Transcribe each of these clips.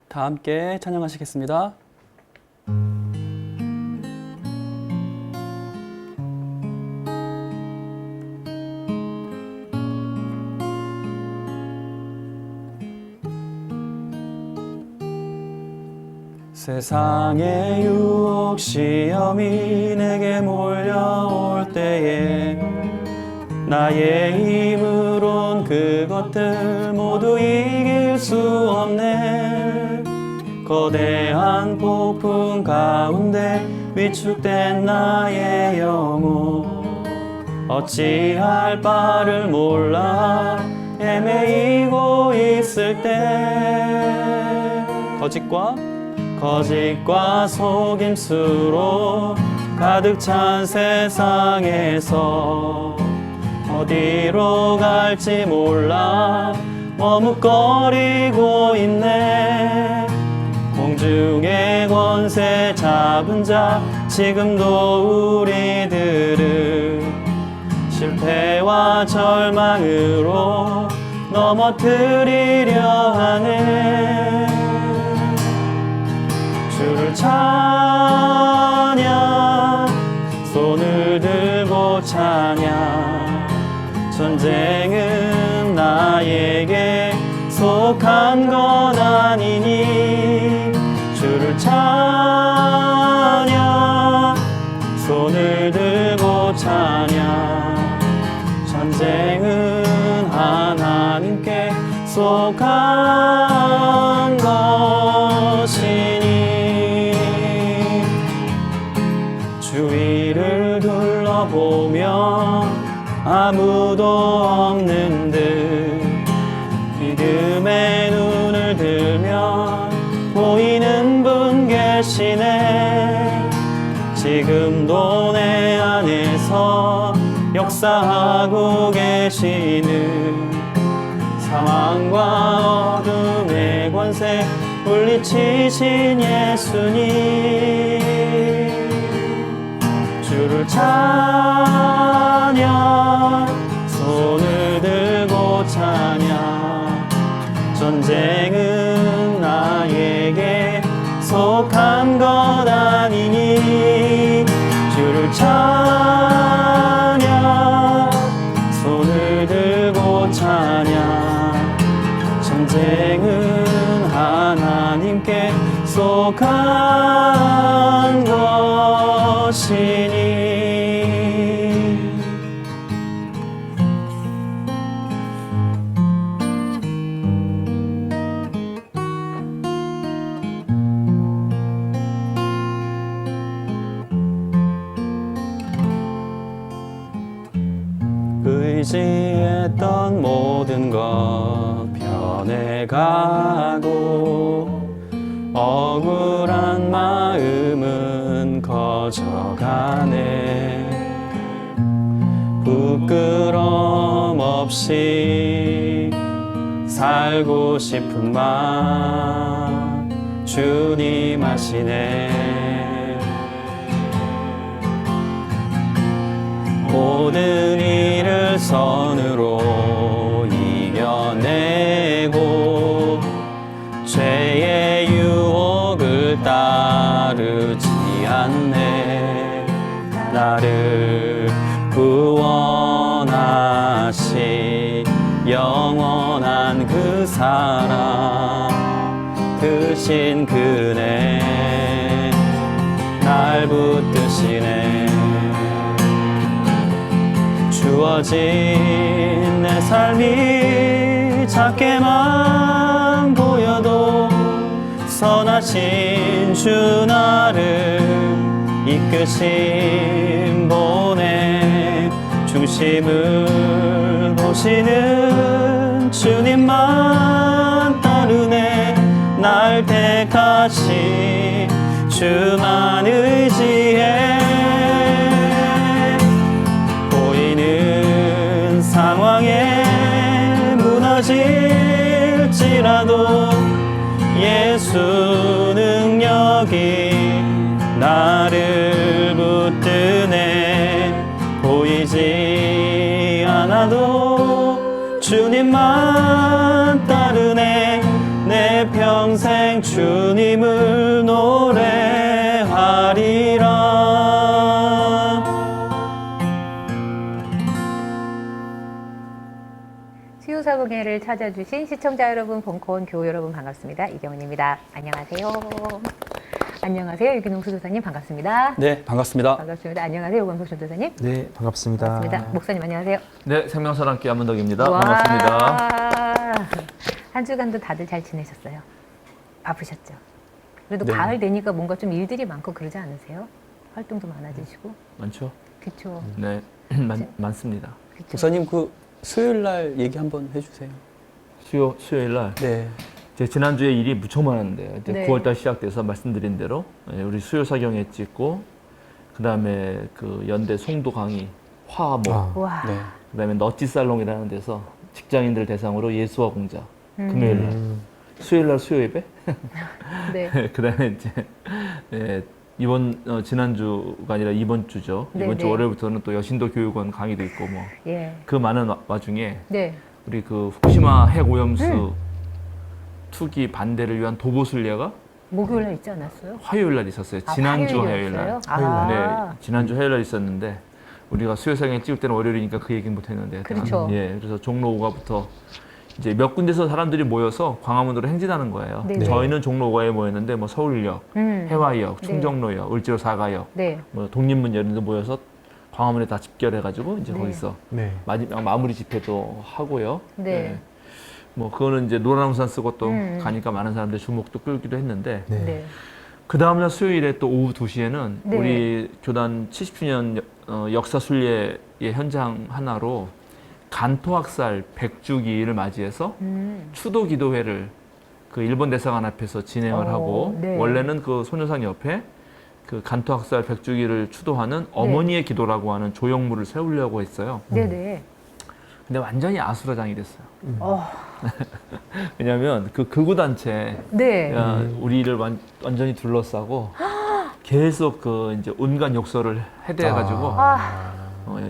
다 함께 찬양하시겠습니다. 세상의 유혹 시험이 내게 몰려올 때에 나의 힘으론 그것들 모두 이길 수 없네. 거대한 폭풍 가운데 위축된 나의 영혼 어찌할 바를 몰라 헤매이고 있을 때 거짓과 속임수로 가득 찬 세상에서 어디로 갈지 몰라 머뭇거리고 있네. 공중의 권세 잡은 자 지금도 우리들을 실패와 절망으로 넘어뜨리려 하네. 주를 찬양, 손을 들고 찬양. 전쟁은 나에게 속한 것 아니니. 주를 찬양, 손을 들고 찬양. 전쟁은 하나님께 속한 것이니. 주위를 둘러보면 아무도 없는 듯 믿음의 눈을 들면 보이는 분 계시네. 지금도 내 안에서 역사하고 계시는 사망과 어둠의 권세 물리치신 예수님. 주를 찬양, 손을 들고 찬양. 전쟁은 나에게 속한 것 아니니. 주를 찬양, 손을 들고 찬양. 전쟁은 하나님께 속한 것이니. 의지했던 모든 것 변해가고 억울한 마음은 커져가네. 부끄럼 없이 살고 싶은 맘 주님 아시네. 모든 일을 선으로 이겨내고 죄의 유혹을 따르지 않네. 나를 구원하시 영원한 그 사랑 크신 그네 날 붙드시네. 주어진 내 삶이 작게만 보여도 선하신 주 나를 이끄신 보내. 중심을 보시는 주님만 따르네. 날 택하신 주만 의지해. 보이는 상황에 무너질지라도 예수 능력이 나를 붙드네. 보이지 않아도 주님만 따르네. 내 평생 주님을 노래하리라. 수요사공예를 찾아주신 시청자 여러분, 벙커원 교우 여러분 반갑습니다. 이경은입니다. 안녕하세요. 안녕하세요. 유기농 수도사님 반갑습니다. 네, 반갑습니다. 반갑습니다. 안녕하세요. 오광석 전도사님. 네, 반갑습니다. 반갑습니다. 목사님 안녕하세요. 네, 생명사랑교회 한문덕입니다. 와. 반갑습니다. 한 주간도 다들 잘 지내셨어요? 바쁘셨죠? 그래도 네. 가을 되니까 뭔가 좀 일들이 많고 그러지 않으세요? 활동도 많아지시고. 많죠? 그쵸. 네, 많습니다. 그쵸. 목사님 그 수요일 날 얘기 한번 해주세요. 수요일 날. 네. 제 지난주에 일이 무척 많았는데 이제 네. 9월달 시작돼서 말씀드린 대로 우리 수요 사경회 찍고 그다음에 그 연대 송도 강의 화목 와. 네. 그다음에 너찌 살롱이라는 데서 직장인들 대상으로 예수와 공자 금요일 날 수요일 날 수요 예배 네. 그다음에 이제 이번 지난주가 아니라 이번 주죠. 네, 이번 주 네. 월요일부터는 또 여신도 교육원 강의도 있고 뭐 그 예. 많은 와중에 네. 우리 그 후쿠시마 핵 오염수 투기 반대를 위한 도보 순례가 목요일 날 있지 않았어요? 화요일 날 있었어요. 지난주 화요일 날. 아, 네, 지난주 화요일 날 있었는데 우리가 수요사경에 찍을 때는 월요일이니까 그 얘기는 못 했는데. 그렇죠. 예, 그래서 종로 5가부터 이제 몇 군데서 사람들이 모여서 광화문으로 행진하는 거예요. 네. 저희는 종로 5가에 모였는데 뭐 서울역, 해화역, 네. 충정로역, 을지로 4가역, 네. 뭐 독립문 이런 데 모여서 광화문에 다 집결해가지고 이제 네. 거기서 네. 마무리 집회도 하고요. 네. 뭐 그거는 이제 노란 우산 쓰고 또 가니까 많은 사람들 주목도 끌기도 했는데 네. 네. 그 다음날 수요일에 또 오후 2시에는 네. 우리 교단 70주년 역사 순례의 현장 하나로 간토학살 100주기를 맞이해서 추도 기도회를 그 일본 대사관 앞에서 진행을 하고 네. 원래는 그 소녀상 옆에 그 간토학살 100주기를 추도하는 어머니의 기도라고 하는 조형물을 세우려고 했어요. 네네. 근데 완전히 아수라장이 됐어요. 어, 왜냐하면 그 극우단체 네. 우리를 완전히 둘러싸고 계속 그 이제 온갖 욕설을 해대해가지고 아,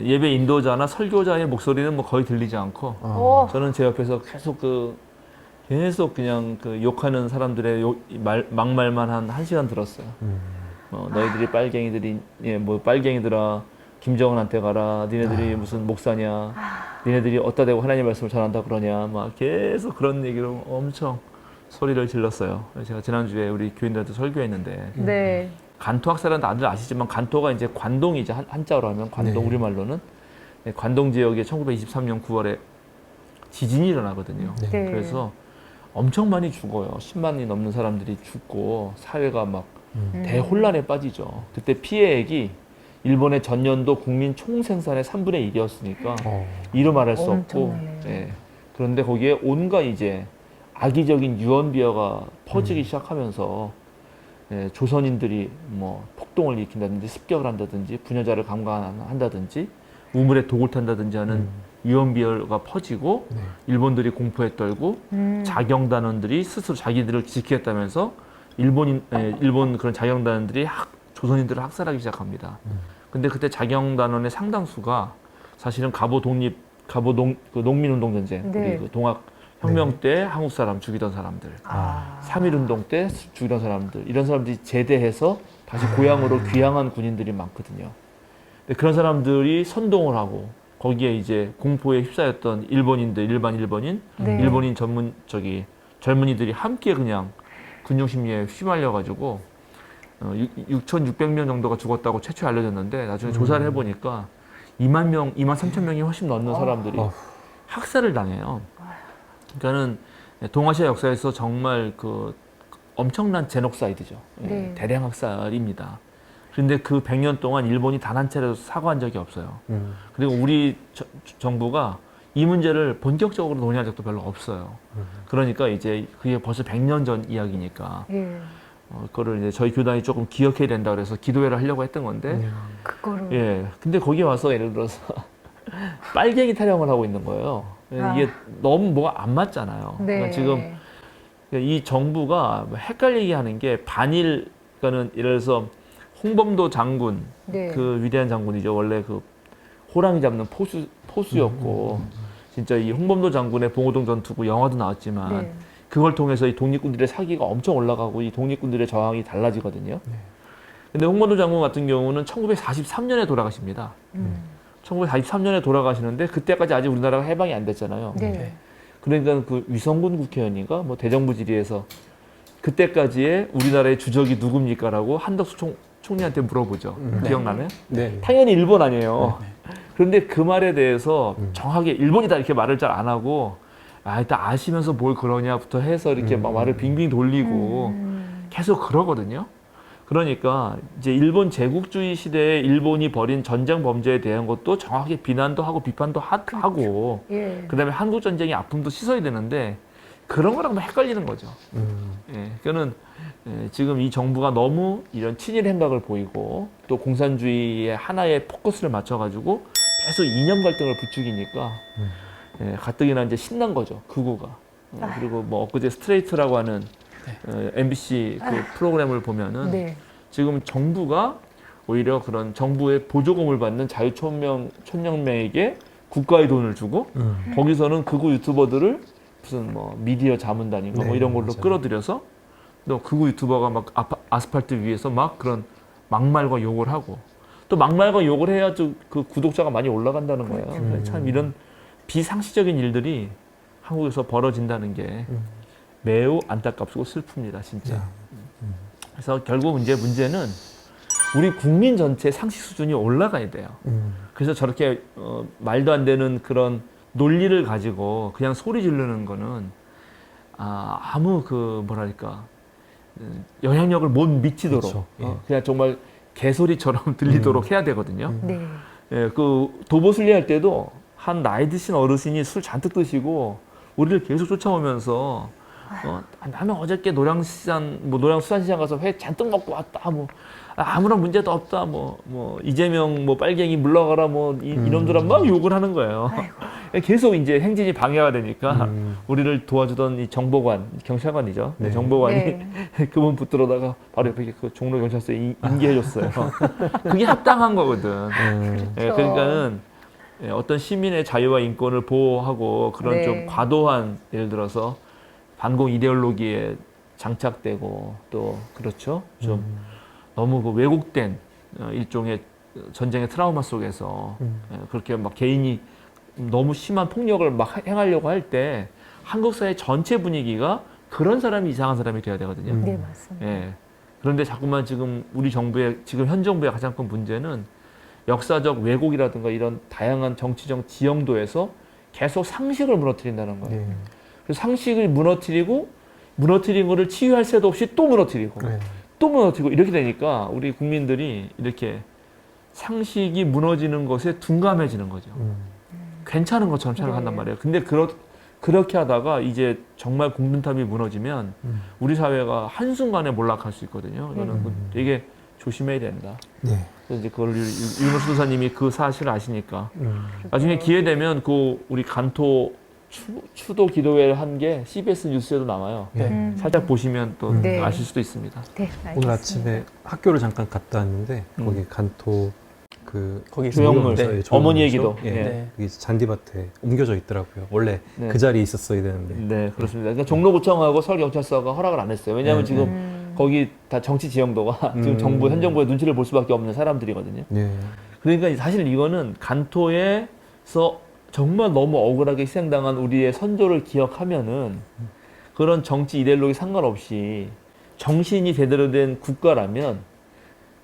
예배 인도자나 설교자의 목소리는 뭐 거의 들리지 않고 어, 저는 제 옆에서 계속 그냥 그 욕하는 사람들의 막말만 한 1시간 들었어요. 너희들이 빨갱이들이 뭐 빨갱이들아 김정은한테 가라. 니네들이 무슨 목사냐. 니네들이 어디다 대고 하나님 말씀을 전한다 그러냐. 막 계속 그런 얘기로 엄청 소리를 질렀어요. 제가 지난주에 우리 교인들한테 설교했는데 네. 간토학살은 다들 아시지만 간토가 이제 관동이죠. 한자로 하면 관동 네. 우리말로는 관동 지역에 1923년 9월에 지진이 일어나거든요. 네. 네. 그래서 엄청 많이 죽어요. 10만이 넘는 사람들이 죽고 사회가 막 대혼란에 빠지죠. 그때 피해액이 일본의 전년도 국민 총생산의 3분의 1이었으니까 이루 말할 수 없고 엄청나네요. 예. 그런데 거기에 온갖 이제 악의적인 유언비어가 퍼지기 시작하면서 조선인들이 뭐 폭동을 일으킨다든지 습격을 한다든지 부녀자를 강간한다든지 우물에 독을 탄다든지 하는 유언비어가 퍼지고 일본들이 공포에 떨고 자경단원들이 스스로 자기들을 지키겠다면서 일본 그런 자경단원들이 조선인들을 학살하기 시작합니다. 근데 그때 자경단원의 상당수가 사실은 농민운동 전쟁, 네. 우리 그 동학혁명 때 한국 사람 죽이던 사람들, 3.1운동 때 죽이던 사람들, 이런 사람들이 제대해서 다시 고향으로 귀향한 군인들이 많거든요. 근데 그런 사람들이 선동을 하고 거기에 이제 공포에 휩싸였던 일반 일본인, 네. 일본인 젊은이들이 함께 그냥 군중심리에 휘말려가지고 6,600명 정도가 죽었다고 최초에 알려졌는데 나중에 조사를 해보니까 2만 3천 명이 훨씬 넘는 사람들이 학살을 당해요. 그러니까는 동아시아 역사에서 정말 그 엄청난 제녹사이드죠. 네. 대량 학살입니다. 그런데 그 100년 동안 일본이 단 한 차례도 사과한 적이 없어요. 그리고 우리 정부가 이 문제를 본격적으로 논의한 적도 별로 없어요. 그러니까 이제 그게 벌써 100년 전 이야기니까 예. 그거를 이제 저희 교단이 조금 기억해야 된다 그래서 기도회를 하려고 했던 건데 그거를. 예. 근데 거기 와서 예를 들어서 빨갱이 타령을 하고 있는 거예요. 이게 너무 뭐가 안 맞잖아요. 네. 그러니까 지금 이 정부가 헷갈리게 하는 게 반일, 그러니까는 예를 들어서 홍범도 장군, 네. 그 위대한 장군이죠. 원래 그 호랑이 잡는 포수였고 진짜 이 홍범도 장군의 봉오동 전투고 영화도 나왔지만 네. 그걸 통해서 이 독립군들의 사기가 엄청 올라가고 이 독립군들의 저항이 달라지거든요. 근데 홍범도 장군 같은 경우는 1943년에 돌아가십니다. 1943년에 돌아가시는데 그때까지 아직 우리나라가 해방이 안 됐잖아요. 네. 그러니까 그 위성군 국회의원인가 뭐 대정부 질의에서 그때까지의 우리나라의 주적이 누굽니까라고 한덕수 총리한테 물어보죠. 기억나나요? 네. 당연히 일본 아니에요. 그런데 그 말에 대해서 정확하게 일본이다 이렇게 말을 잘 안 하고 일단 아시면서 뭘 그러냐부터 해서 이렇게 막 말을 빙빙 돌리고 계속 그러거든요. 그러니까 이제 일본 제국주의 시대에 일본이 벌인 전쟁 범죄에 대한 것도 정확하게 비난도 하고 비판도 하고 예. 그다음에 한국 전쟁의 아픔도 씻어야 되는데 그런 거랑 막 헷갈리는 거죠. 예, 그러니까는 지금 이 정부가 너무 이런 친일 행각을 보이고 또 공산주의의 하나의 포커스를 맞춰가지고 계속 이념 갈등을 부추기니까 가뜩이나 이제 신난 거죠. 극우가. 그리고 뭐 엊그제 스트레이트라고 하는 MBC 그 프로그램을 보면은 네. 지금 정부가 오히려 그런 정부의 보조금을 받는 자유촌명에게 국가의 돈을 주고 거기서는 극우 유튜버들을 무슨 뭐 미디어 자문단인가 뭐 네, 이런 걸로 맞아요. 끌어들여서 또 극우 유튜버가 막 아스팔트 위에서 막 그런 막말과 욕을 하고 또 막말과 욕을 해야 그 구독자가 많이 올라간다는 거예요. 참 이런 비상식적인 일들이 한국에서 벌어진다는 게 매우 안타깝고 슬픕니다, 진짜. 그래서 결국 이제 문제는 우리 국민 전체 상식 수준이 올라가야 돼요. 그래서 저렇게 말도 안 되는 그런 논리를 가지고 그냥 소리 지르는 거는 아무 그 뭐랄까 영향력을 못 미치도록 그렇죠. 그냥 정말 개소리처럼 들리도록 해야 되거든요. 네. 예, 그 도보슬리 할 때도 한 나이 드신 어르신이 술 잔뜩 드시고 우리를 계속 쫓아오면서 나는 어저께 노량수산시장 가서 회 잔뜩 먹고 왔다. 뭐 아무런 문제도 없다. 뭐 이재명 뭐 빨갱이 물러가라. 뭐 이놈들아 막 욕을 하는 거예요. 계속 이제 행진이 방해가 되니까 우리를 도와주던 이 정보관, 경찰관이죠. 네. 정보관이 네. 그분 붙들어다가 바로 옆에 그 종로 경찰서에 인계해줬어요. 그게 합당한 거거든. 예, 그러니까는 어떤 시민의 자유와 인권을 보호하고 그런 네. 좀 과도한 예를 들어서 반공 이데올로기에 장착되고 또 그렇죠 좀 너무 그 왜곡된 일종의 전쟁의 트라우마 속에서 그렇게 막 개인이 너무 심한 폭력을 막 행하려고 할 때 한국 사회 전체 분위기가 그런 사람이 이상한 사람이 돼야 되거든요. 네, 맞습니다. 예. 그런데 자꾸만 지금 우리 정부의 지금 현 정부의 가장 큰 문제는 역사적 왜곡이라든가 이런 다양한 정치적 지형도에서 계속 상식을 무너뜨린다는 거예요. 그래서 상식을 무너뜨린 거를 치유할 새도 없이 또 무너뜨리고 또 무너뜨리고 이렇게 되니까 우리 국민들이 이렇게 상식이 무너지는 것에 둔감해지는 거죠. 괜찮은 것처럼 생각한단 네. 말이에요. 근데 그렇게 하다가 이제 정말 공든탑이 무너지면 우리 사회가 한순간에 몰락할 수 있거든요. 이거는 되게 조심해야 된다. 그래서 이제 그걸 윤호수 도사님이 그 사실을 아시니까 나중에 기회 되면 그 우리 간토 추도 기도회를 한 게 CBS 뉴스에도 나와요. 살짝 보시면 또 네. 아실 수도 있습니다. 네, 오늘 알겠습니다. 아침에 학교를 잠깐 갔다 왔는데 거기 간토 그 거기 조형물, 네. 어머니의 기도. 예. 네. 여기 잔디밭에 옮겨져 있더라고요. 원래 네. 그 자리에 있었어야 되는데. 네, 그렇습니다. 그러니까 종로구청하고 서울경찰서가 허락을 안 했어요. 왜냐하면 지금 거기 다 정치 지형도가 지금 현 정부의 눈치를 볼 수밖에 없는 사람들이거든요. 예. 그러니까 사실 이거는 간토에서 정말 너무 억울하게 희생당한 우리의 선조를 기억하면은 그런 정치 이데올로기 상관없이 정신이 제대로 된 국가라면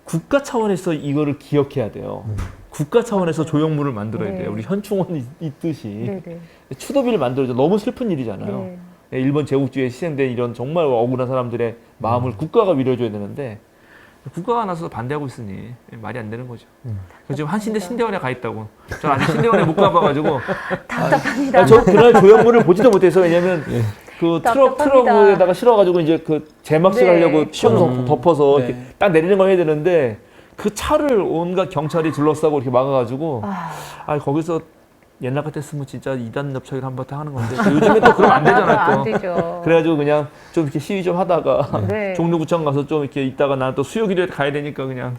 국가 차원에서 이거를 기억해야 돼요. 국가 차원에서 조형물을 만들어야 네. 돼요. 우리 현충원이 있듯이 네, 네. 추도비를 만들어줘. 너무 슬픈 일이잖아요. 네. 일본 제국주의에 희생된 이런 정말 억울한 사람들의 마음을 국가가 위로해줘야 되는데 국가가 나서 반대하고 있으니 말이 안 되는 거죠. 그래서 지금 한신대 신대원에 가 있다고. 저 아직 신대원에 못 가봐가지고 답답합니다. 저 그날 조형물을 보지도 못해서 왜냐면 그 답답합니다. 트럭에다가 실어가지고 이제 그 제막식 네. 하려고 시험 덮어서 네. 이렇게 딱 내리는 거 해야 되는데 그 차를 온갖 경찰이 둘러싸고 이렇게 막아가지고 거기서 옛날 같았으면 진짜 이단 납치를 한바탕 하는 건데 요즘에 또 그러면 안 되잖아요. 안 또. 되죠. 그래가지고 그냥 좀 이렇게 시위 좀 하다가 네. 종로구청 가서 좀 이렇게 있다가 나는 또 수요기도에 가야 되니까 그냥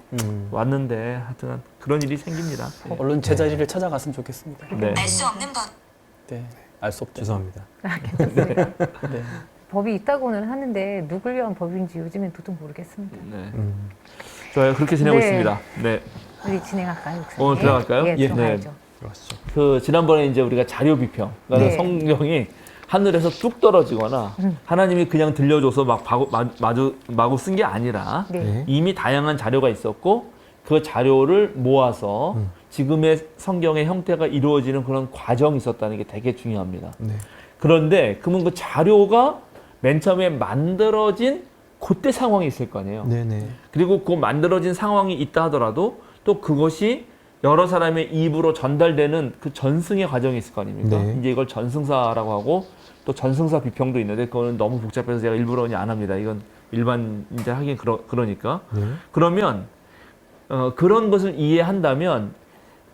왔는데 하여튼 그런 일이 생깁니다. 얼른 제자리를 찾아갔으면 좋겠습니다. 네. 알 수 없는 법. 네. 알 수 없죠. 죄송합니다. 괜찮습니다. 네. 법이 있다고는 하는데 누굴 위한 법인지 요즘엔 도통 모르겠습니다. 네. 음. 좋아요. 그렇게 지내고 네. 있습니다. 네. 우리 진행할까요, 목사님? 들어갈까요? 예, 예. 들어가야죠. 들어가시죠. 그 지난번에 이제 우리가 자료 비평, 그러니까 네. 성경이 하늘에서 뚝 떨어지거나 하나님이 그냥 들려줘서 막 마구 쓴 게 아니라 네. 네. 이미 다양한 자료가 있었고 그 자료를 모아서 지금의 성경의 형태가 이루어지는 그런 과정이 있었다는 게 되게 중요합니다. 네. 그런데 그러면 그 자료가 맨 처음에 만들어진 그때 상황이 있을 거 아니에요. 네네. 그리고 그 만들어진 상황이 있다 하더라도 또 그것이 여러 사람의 입으로 전달되는 그 전승의 과정이 있을 거 아닙니까? 네. 이제 이걸 전승사라고 하고 또 전승사 비평도 있는데 그거는 너무 복잡해서 제가 일부러 그냥 안 합니다. 이건 일반인들 하긴 그러니까. 네. 그러면 그런 것을 이해한다면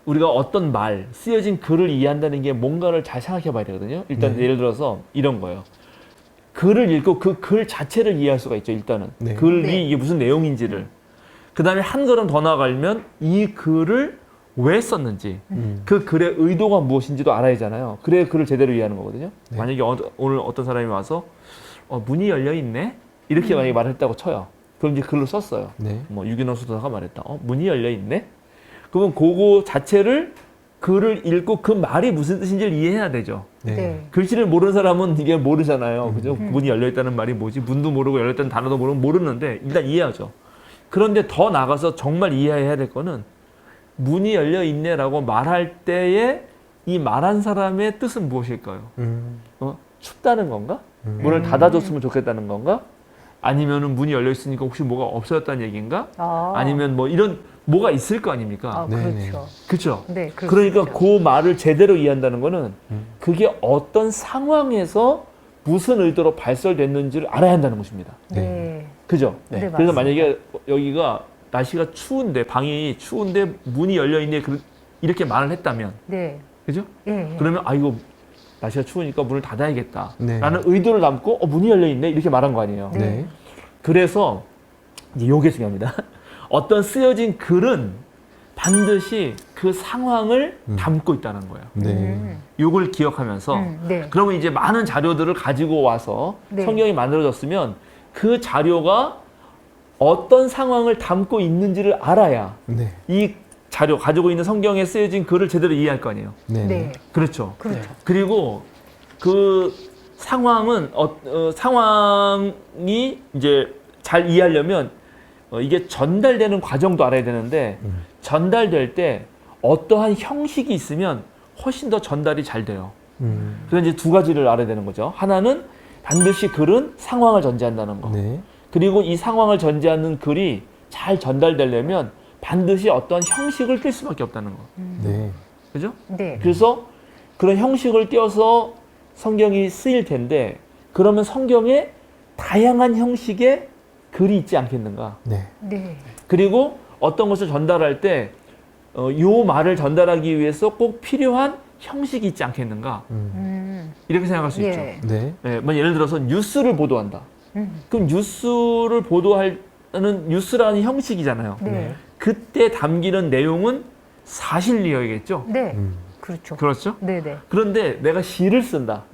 우리가 어떤 말, 쓰여진 글을 이해한다는 게 뭔가를 잘 생각해 봐야 되거든요. 일단 네. 예를 들어서 이런 거예요. 글을 읽고 그 글 자체를 이해할 수가 있죠. 일단은 네. 글이 네. 이게 무슨 내용인지를. 그 다음에 한 걸음 더 나아가면 이 글을 왜 썼는지 그 글의 의도가 무엇인지도 알아야 하잖아요. 그래야 글을 제대로 이해하는 거거든요. 네. 만약에 오늘 어떤 사람이 와서 문이 열려 있네 이렇게 만약에 말했다고 쳐요. 그럼 이제 글로 썼어요. 네. 뭐 유기농 수도사가 말했다. 문이 열려 있네. 그러면 그거 자체를 글을 읽고 그 말이 무슨 뜻인지를 이해해야 되죠. 네. 네. 글씨를 모르는 사람은 이게 모르잖아요. 그죠? 문이 열려 있다는 말이 뭐지? 문도 모르고 열려 있다는 단어도 모르는데 일단 이해하죠. 그런데 더 나가서 정말 이해해야 될 거는 문이 열려 있네라고 말할 때에 이 말한 사람의 뜻은 무엇일까요? 춥다는 건가? 문을 닫아줬으면 좋겠다는 건가? 아니면은 문이 열려 있으니까 혹시 뭐가 없어졌다는 얘기인가? 아니면 뭐 이런 뭐가 있을 거 아닙니까? 아, 네네. 그렇죠. 그렇죠? 네, 그럴 수 그러니까 있죠. 그 말을 제대로 이해한다는 거는 그게 어떤 상황에서 무슨 의도로 발설됐는지를 알아야 한다는 것입니다. 네. 그죠? 네, 그래서 맞습니다. 만약에 여기가 날씨가 추운데 방이 추운데 문이 열려 있네 이렇게 말을 했다면 네. 그죠? 예, 예. 그러면 이거 날씨가 추우니까 문을 닫아야겠다라는 네. 의도를 담고 문이 열려 있네 이렇게 말한 거 아니에요. 네. 네. 그래서 이제 요게 중요합니다. 어떤 쓰여진 글은 반드시 그 상황을 담고 있다는 거예요. 네. 요걸 기억하면서 네. 그러면 이제 많은 자료들을 가지고 와서 네. 성경이 만들어졌으면 그 자료가 어떤 상황을 담고 있는지를 알아야 네. 이 자료 가지고 있는 성경에 쓰여진 글을 제대로 이해할 거 아니에요. 네. 네. 그렇죠. 그렇죠. 그리고 그 상황은 상황이 이제 잘 이해하려면 이게 전달되는 과정도 알아야 되는데 전달될 때 어떠한 형식이 있으면 훨씬 더 전달이 잘 돼요. 그래서 이제 두 가지를 알아야 되는 거죠. 하나는 반드시 글은 상황을 전제한다는 거. 네. 그리고 이 상황을 전제하는 글이 잘 전달되려면 반드시 어떤 형식을 띌 수밖에 없다는 거. 네. 그죠? 네. 그래서 그런 형식을 띄어서 성경이 쓰일 텐데 그러면 성경에 다양한 형식의 글이 있지 않겠는가? 네. 네. 그리고 어떤 것을 전달할 때 요 말을 전달하기 위해서 꼭 필요한 형식이 있지 않겠는가? 이렇게 생각할 수 있죠. 예. 네. 예, 예를 들어서 뉴스를 보도한다. 그럼 뉴스를 보도하는 뉴스라는 형식이잖아요. 네. 그때 담기는 내용은 사실이어야겠죠. 네. 그렇죠. 그렇죠? 네, 네. 그런데 내가 시를 쓴다.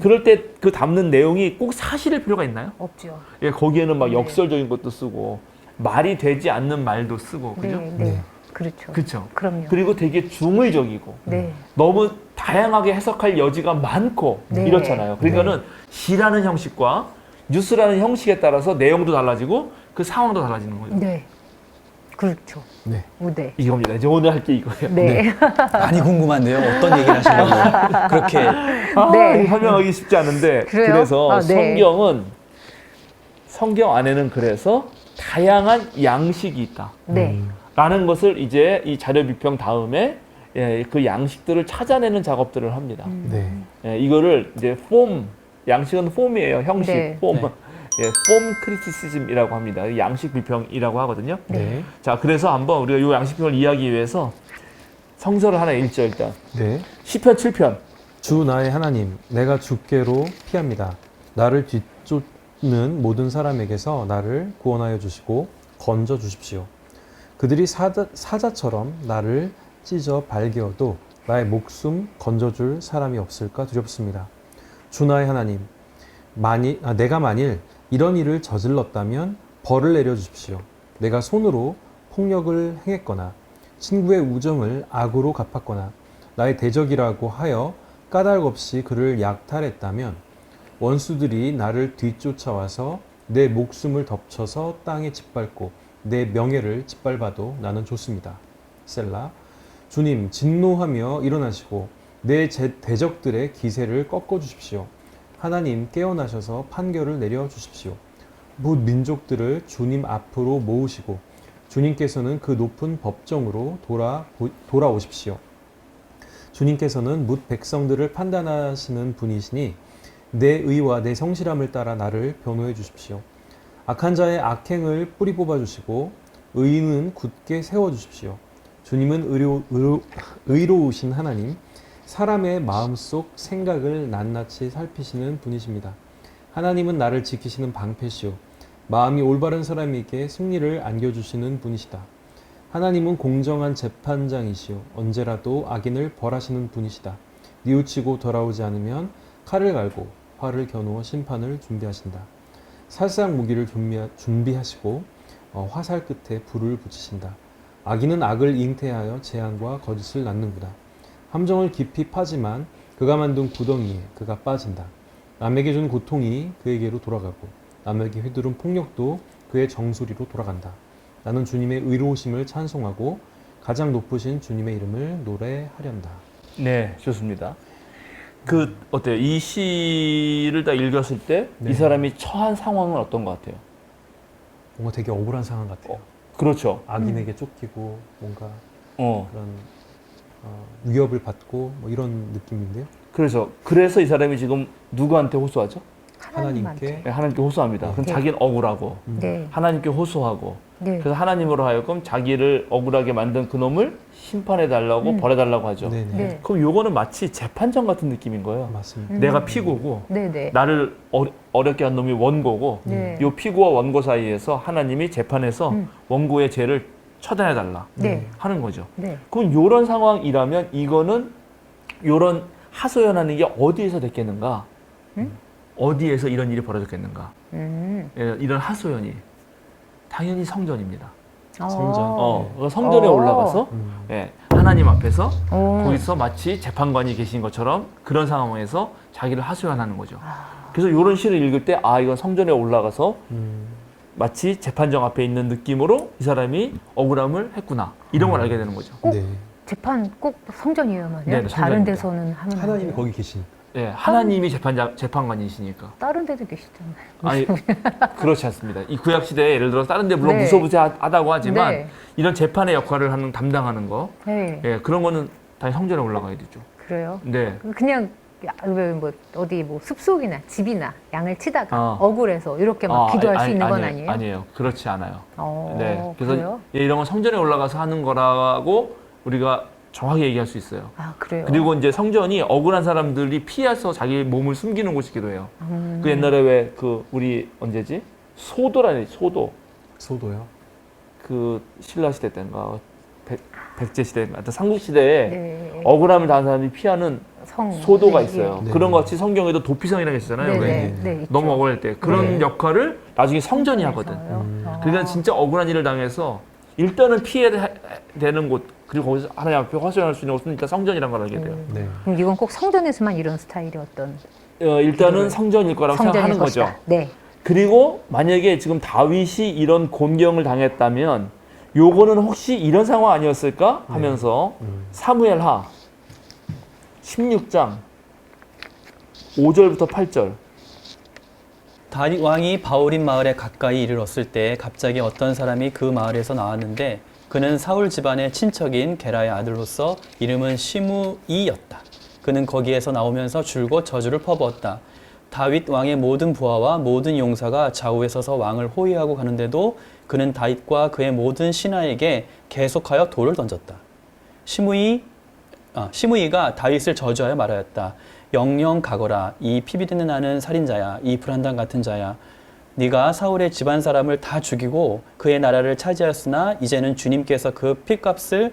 그럴 때 그 담는 내용이 꼭 사실일 필요가 있나요? 없죠. 예, 거기에는 막 네. 역설적인 것도 쓰고 말이 되지 않는 말도 쓰고 그죠? 네, 네. 네. 그렇죠. 그렇죠. 그럼요. 그리고 되게 중의적이고 네. 너무 다양하게 해석할 여지가 많고 네. 이렇잖아요. 그러니까는 시라는 형식과 뉴스라는 형식에 따라서 내용도 달라지고 그 상황도 달라지는 거예요. 네. 그렇죠. 네. 네. 이겁니다. 이제 오늘 할 게 이거예요. 네. 많이 궁금한데요. 어떤 얘기를 하시려고 그렇게 네. 설명하기 쉽지 않은데 그래요? 그래서 네. 성경 안에는 그래서 다양한 양식이 있다. 네. 라는 것을 이제 이 자료 비평 다음에 그 양식들을 찾아내는 작업들을 합니다. 네. 이거를 이제 양식은 폼이에요. 형식, 네. 폼. 네. 폼 크리티시즘이라고 합니다. 양식 비평이라고 하거든요. 네. 자, 그래서 한번 우리가 이 양식 비평을 이해하기 위해서 성서를 하나 읽죠, 일단. 네. 시편 7편. 주 나의 하나님, 내가 주께로 피합니다. 나를 뒤쫓는 모든 사람에게서 나를 구원하여 주시고 건져 주십시오. 그들이 사자처럼 나를 찢어 발개어도 나의 목숨 건져줄 사람이 없을까 두렵습니다. 주나의 하나님, 내가 만일 이런 일을 저질렀다면 벌을 내려주십시오. 내가 손으로 폭력을 행했거나 친구의 우정을 악으로 갚았거나 나의 대적이라고 하여 까닭 없이 그를 약탈했다면 원수들이 나를 뒤쫓아와서 내 목숨을 덮쳐서 땅에 짓밟고 내 명예를 짓밟아도 나는 좋습니다. 셀라. 주님, 진노하며 일어나시고 내 대적들의 기세를 꺾어 주십시오. 하나님, 깨어나셔서 판결을 내려 주십시오. 뭇 민족들을 주님 앞으로 모으시고 주님께서는 그 높은 법정으로 돌아오십시오. 주님께서는 뭇 백성들을 판단하시는 분이시니 내 의와 내 성실함을 따라 나를 변호해 주십시오. 악한 자의 악행을 뿌리 뽑아 주시고 의인은 굳게 세워 주십시오. 주님은 의로우신 하나님, 사람의 마음속 생각을 낱낱이 살피시는 분이십니다. 하나님은 나를 지키시는 방패시오. 마음이 올바른 사람에게 승리를 안겨주시는 분이시다. 하나님은 공정한 재판장이시오. 언제라도 악인을 벌하시는 분이시다. 뉘우치고 돌아오지 않으면 칼을 갈고 활을 겨누어 심판을 준비하신다. 살상 무기를 준비하시고 화살 끝에 불을 붙이신다. 악인은 악을 잉태하여 재앙과 거짓을 낳는구나. 함정을 깊이 파지만 그가 만든 구덩이에 그가 빠진다. 남에게 준 고통이 그에게로 돌아가고 남에게 휘두른 폭력도 그의 정수리로 돌아간다. 나는 주님의 의로우심을 찬송하고 가장 높으신 주님의 이름을 노래하련다. 네, 좋습니다. 어때요? 이 시를 딱 읽었을 때 이 네. 사람이 처한 상황은 어떤 것 같아요? 뭔가 되게 억울한 상황 같아요. 그렇죠. 악인에게 쫓기고 뭔가 어. 그런 위협을 받고 뭐 이런 느낌인데요. 그래서 이 사람이 지금 누구한테 호소하죠? 하나님께 네, 하나님께 호소합니다. 그럼 네. 자기는 억울하고 네. 하나님께 호소하고 네. 그래서 하나님으로 하여금 자기를 억울하게 만든 그놈을 심판해달라고 벌해달라고 하죠. 네네. 네. 그럼 요거는 마치 재판장 같은 느낌인 거예요. 맞습니다. 내가 피고고 네네. 나를 어렵게 한 놈이 원고고 네. 요 피고와 원고 사이에서 하나님이 재판해서 원고의 죄를 처단해달라 네. 하는 거죠. 네. 그럼 요런 상황이라면 이거는 요런 하소연하는 게 어디에서 됐겠는가? 어디에서 이런 일이 벌어졌겠는가? 예, 이런 하소연이 당연히 성전입니다. 성전. 그래서 성전에 올라가서 예, 하나님 앞에서 오. 거기서 마치 재판관이 계신 것처럼 그런 상황에서 자기를 하소연하는 거죠. 그래서 이런 시를 읽을 때 이건 성전에 올라가서 마치 재판정 앞에 있는 느낌으로 이 사람이 억울함을 했구나 이런 걸 알게 되는 거죠. 꼭 네. 재판 꼭 성전이어야만요. 네, 다른 성전입니다. 데서는 하면 안 하나님이 돼요. 거기 계시니까. 예, 하나님이 재판관이시니까. 다른 데도 계시잖아요. 아니 그렇지 않습니다. 이 구약 시대에 예를 들어 다른 데 물론 네. 무소부재하다고 하지만 네. 이런 재판의 역할을 담당하는 거, 네. 예, 그런 거는 당연히 성전에 올라가야 되죠. 그래요. 네. 그냥 뭐 어디 뭐 숲속이나 집이나 양을 치다가 어. 억울해서 이렇게 막 기도할 수 있는 건 아니에요? 아니에요. 그렇지 않아요. 어, 네. 그래서 그래요? 예, 이런 건 성전에 올라가서 하는 거라고 우리가 정확히 얘기할 수 있어요. 아 그래요. 그리고 이제 성전이 억울한 사람들이 피해서 자기 몸을 숨기는 곳이기도 해요. 그 옛날에 왜 우리 언제지? 소도라니 소도. 소도요. 그 신라 시대 때인가 백제 시대인가 하여튼 삼국 시대에 네. 억울함을 당한 사람이 피하는 소도가 네, 있어요. 네. 그런 것 같이 성경에도 도피성이라는 게 있잖아요. 네, 왜? 네, 네, 있죠. 너무 억울할 때 그런 네. 역할을 나중에 성전이 하거든. 그러니까 진짜 억울한 일을 당해서 일단은 피해되는 곳 그리고 거기서 하나님 앞에 화소연할 수 있는 곳은 일단 성전이란 걸 알게 돼요. 네. 그럼 이건 꼭 성전에서만 이런 스타일이 어떤 일단은 성전일 거라고 생각하는 거죠. 것이다. 네. 그리고 만약에 지금 다윗이 이런 곤경을 당했다면 요거는 혹시 이런 상황 아니었을까 하면서 사무엘하 16장 5절부터 8절 다윗 왕이 바오림 마을에 가까이 이르렀을 때 갑자기 어떤 사람이 그 마을에서 나왔는데 그는 사울 집안의 친척인 게라의 아들로서 이름은 시므이였다. 그는 거기에서 나오면서 줄곧 저주를 퍼부었다. 다윗 왕의 모든 부하와 모든 용사가 좌우에 서서 왕을 호위하고 가는데도 그는 다윗과 그의 모든 신하에게 계속하여 돌을 던졌다. 시므이가 다윗을 저주하여 말하였다. 영영 가거라. 이 피비린내 나는 살인자야. 이 불한당 같은 자야. 네가 사울의 집안 사람을 다 죽이고 그의 나라를 차지하였으나 이제는 주님께서 그 핏값을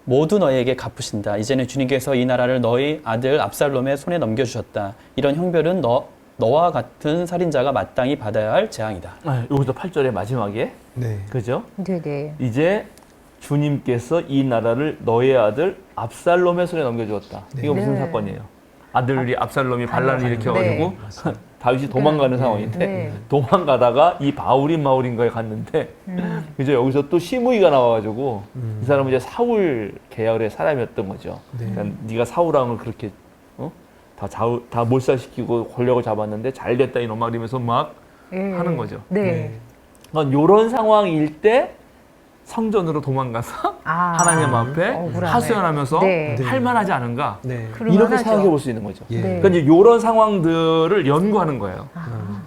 모두 너희에게 갚으신다. 이제는 주님께서 이 나라를 너희 아들 압살롬의 손에 넘겨주셨다. 이런 형벌은 너와 같은 살인자가 마땅히 받아야 할 재앙이다. 여기서 8절의 마지막에 네. 그죠? 네네. 이제 주님께서 이 나라를 너의 아들 압살롬의 손에 넘겨주었다. 이거 무슨 네. 사건이에요? 아들이 압살롬이 반란을 네. 일으켜가지고 다윗이 도망가는 상황인데 네. 도망가다가 이 바울인 마울인가에 갔는데 이제 여기서 또 시므이가 나와가지고 이 사람은 이제 사울 계열의 사람이었던 거죠. 네. 그러니까 네가 사울왕을 그렇게 다 몰살시키고 권력을 잡았는데 잘 됐다 이놈아 이러면서 막 예. 하는 거죠. 네. 그러니까 이런 상황일 때 성전으로 도망가서 아. 하나님 앞에 억울하네. 하소연하면서 네. 할 만하지 않은가 네. 그럴만 이렇게 하죠. 생각해 볼 수 있는 거죠. 예. 네. 그러니까 이제 이런 상황들을 연구하는 거예요.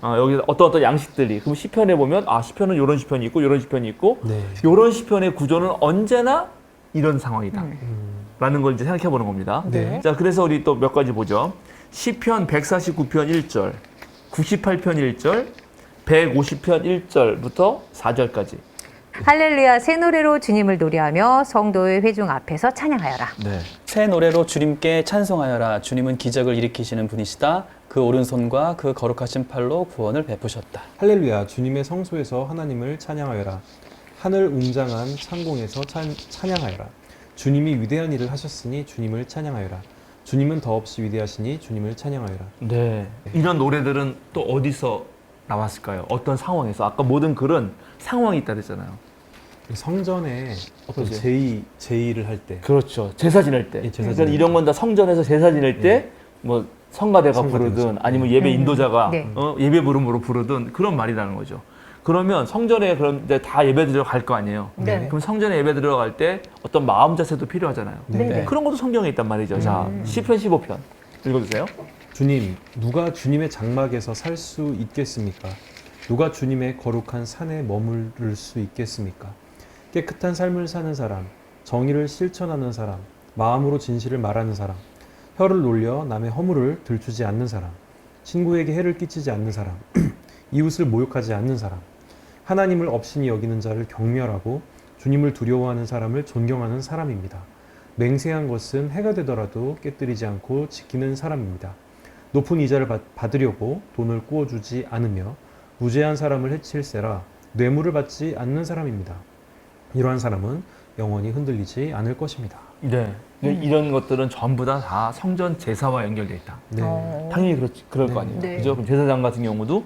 아. 여기 어떤 양식들이 그럼 시편에 보면 시편은 이런 시편이 있고 이런 시편이 있고 네. 이런 시편의 구조는 언제나 이런 상황이다. 라는 걸 이제 생각해 보는 겁니다. 네. 자, 그래서 우리 또 몇 가지 보죠. 시편 149편 1절, 98편 1절, 150편 1절부터 4절까지. 할렐루야 새 노래로 주님을 노래하며 성도의 회중 앞에서 찬양하여라. 네. 새 노래로 주님께 찬송하여라. 주님은 기적을 일으키시는 분이시다. 그 오른손과 그 거룩하신 팔로 구원을 베푸셨다. 할렐루야 주님의 성소에서 하나님을 찬양하여라. 하늘 웅장한 상공에서 찬양하여라. 주님이 위대한 일을 하셨으니 주님을 찬양하여라. 주님은 더없이 위대하시니 주님을 찬양하여라. 네. 이런 노래들은 또 어디서 나왔을까요? 어떤 상황에서? 아까 모든 글은 상황이 있다 그랬잖아요. 성전에 어떤 그죠. 제의를 할 때, 그렇죠. 제사 지낼 때. 예, 제사 그러니까 지낼 이런 건 다 성전에서 제사 지낼 때 뭐 성가대가 성가대죠. 부르든 아니면 예배 인도자가 네. 예배 부름으로 부르든 그런 말이라는 거죠. 그러면 성전에 그런데 다 예배 드려 갈 거 아니에요. 네. 그럼 성전에 예배 들어갈 때 어떤 마음 자세도 필요하잖아요. 네. 그런 것도 성경에 있단 말이죠. 자, 시편 15편 읽어주세요. 주님, 누가 주님의 장막에서 살 수 있겠습니까? 누가 주님의 거룩한 산에 머무를 수 있겠습니까? 깨끗한 삶을 사는 사람, 정의를 실천하는 사람, 마음으로 진실을 말하는 사람, 혀를 놀려 남의 허물을 들추지 않는 사람, 친구에게 해를 끼치지 않는 사람, 이웃을 모욕하지 않는 사람, 하나님을 업신이 여기는 자를 경멸하고 주님을 두려워하는 사람을 존경하는 사람입니다. 맹세한 것은 해가 되더라도 깨뜨리지 않고 지키는 사람입니다. 높은 이자를 받으려고 돈을 꾸어주지 않으며 무죄한 사람을 해칠세라 뇌물을 받지 않는 사람입니다. 이러한 사람은 영원히 흔들리지 않을 것입니다. 네. 이런 것들은 전부 다 성전 제사와 연결되어 있다. 네. 당연히 그럴 거 네. 아니에요. 네. 그죠? 그럼 제사장 같은 경우도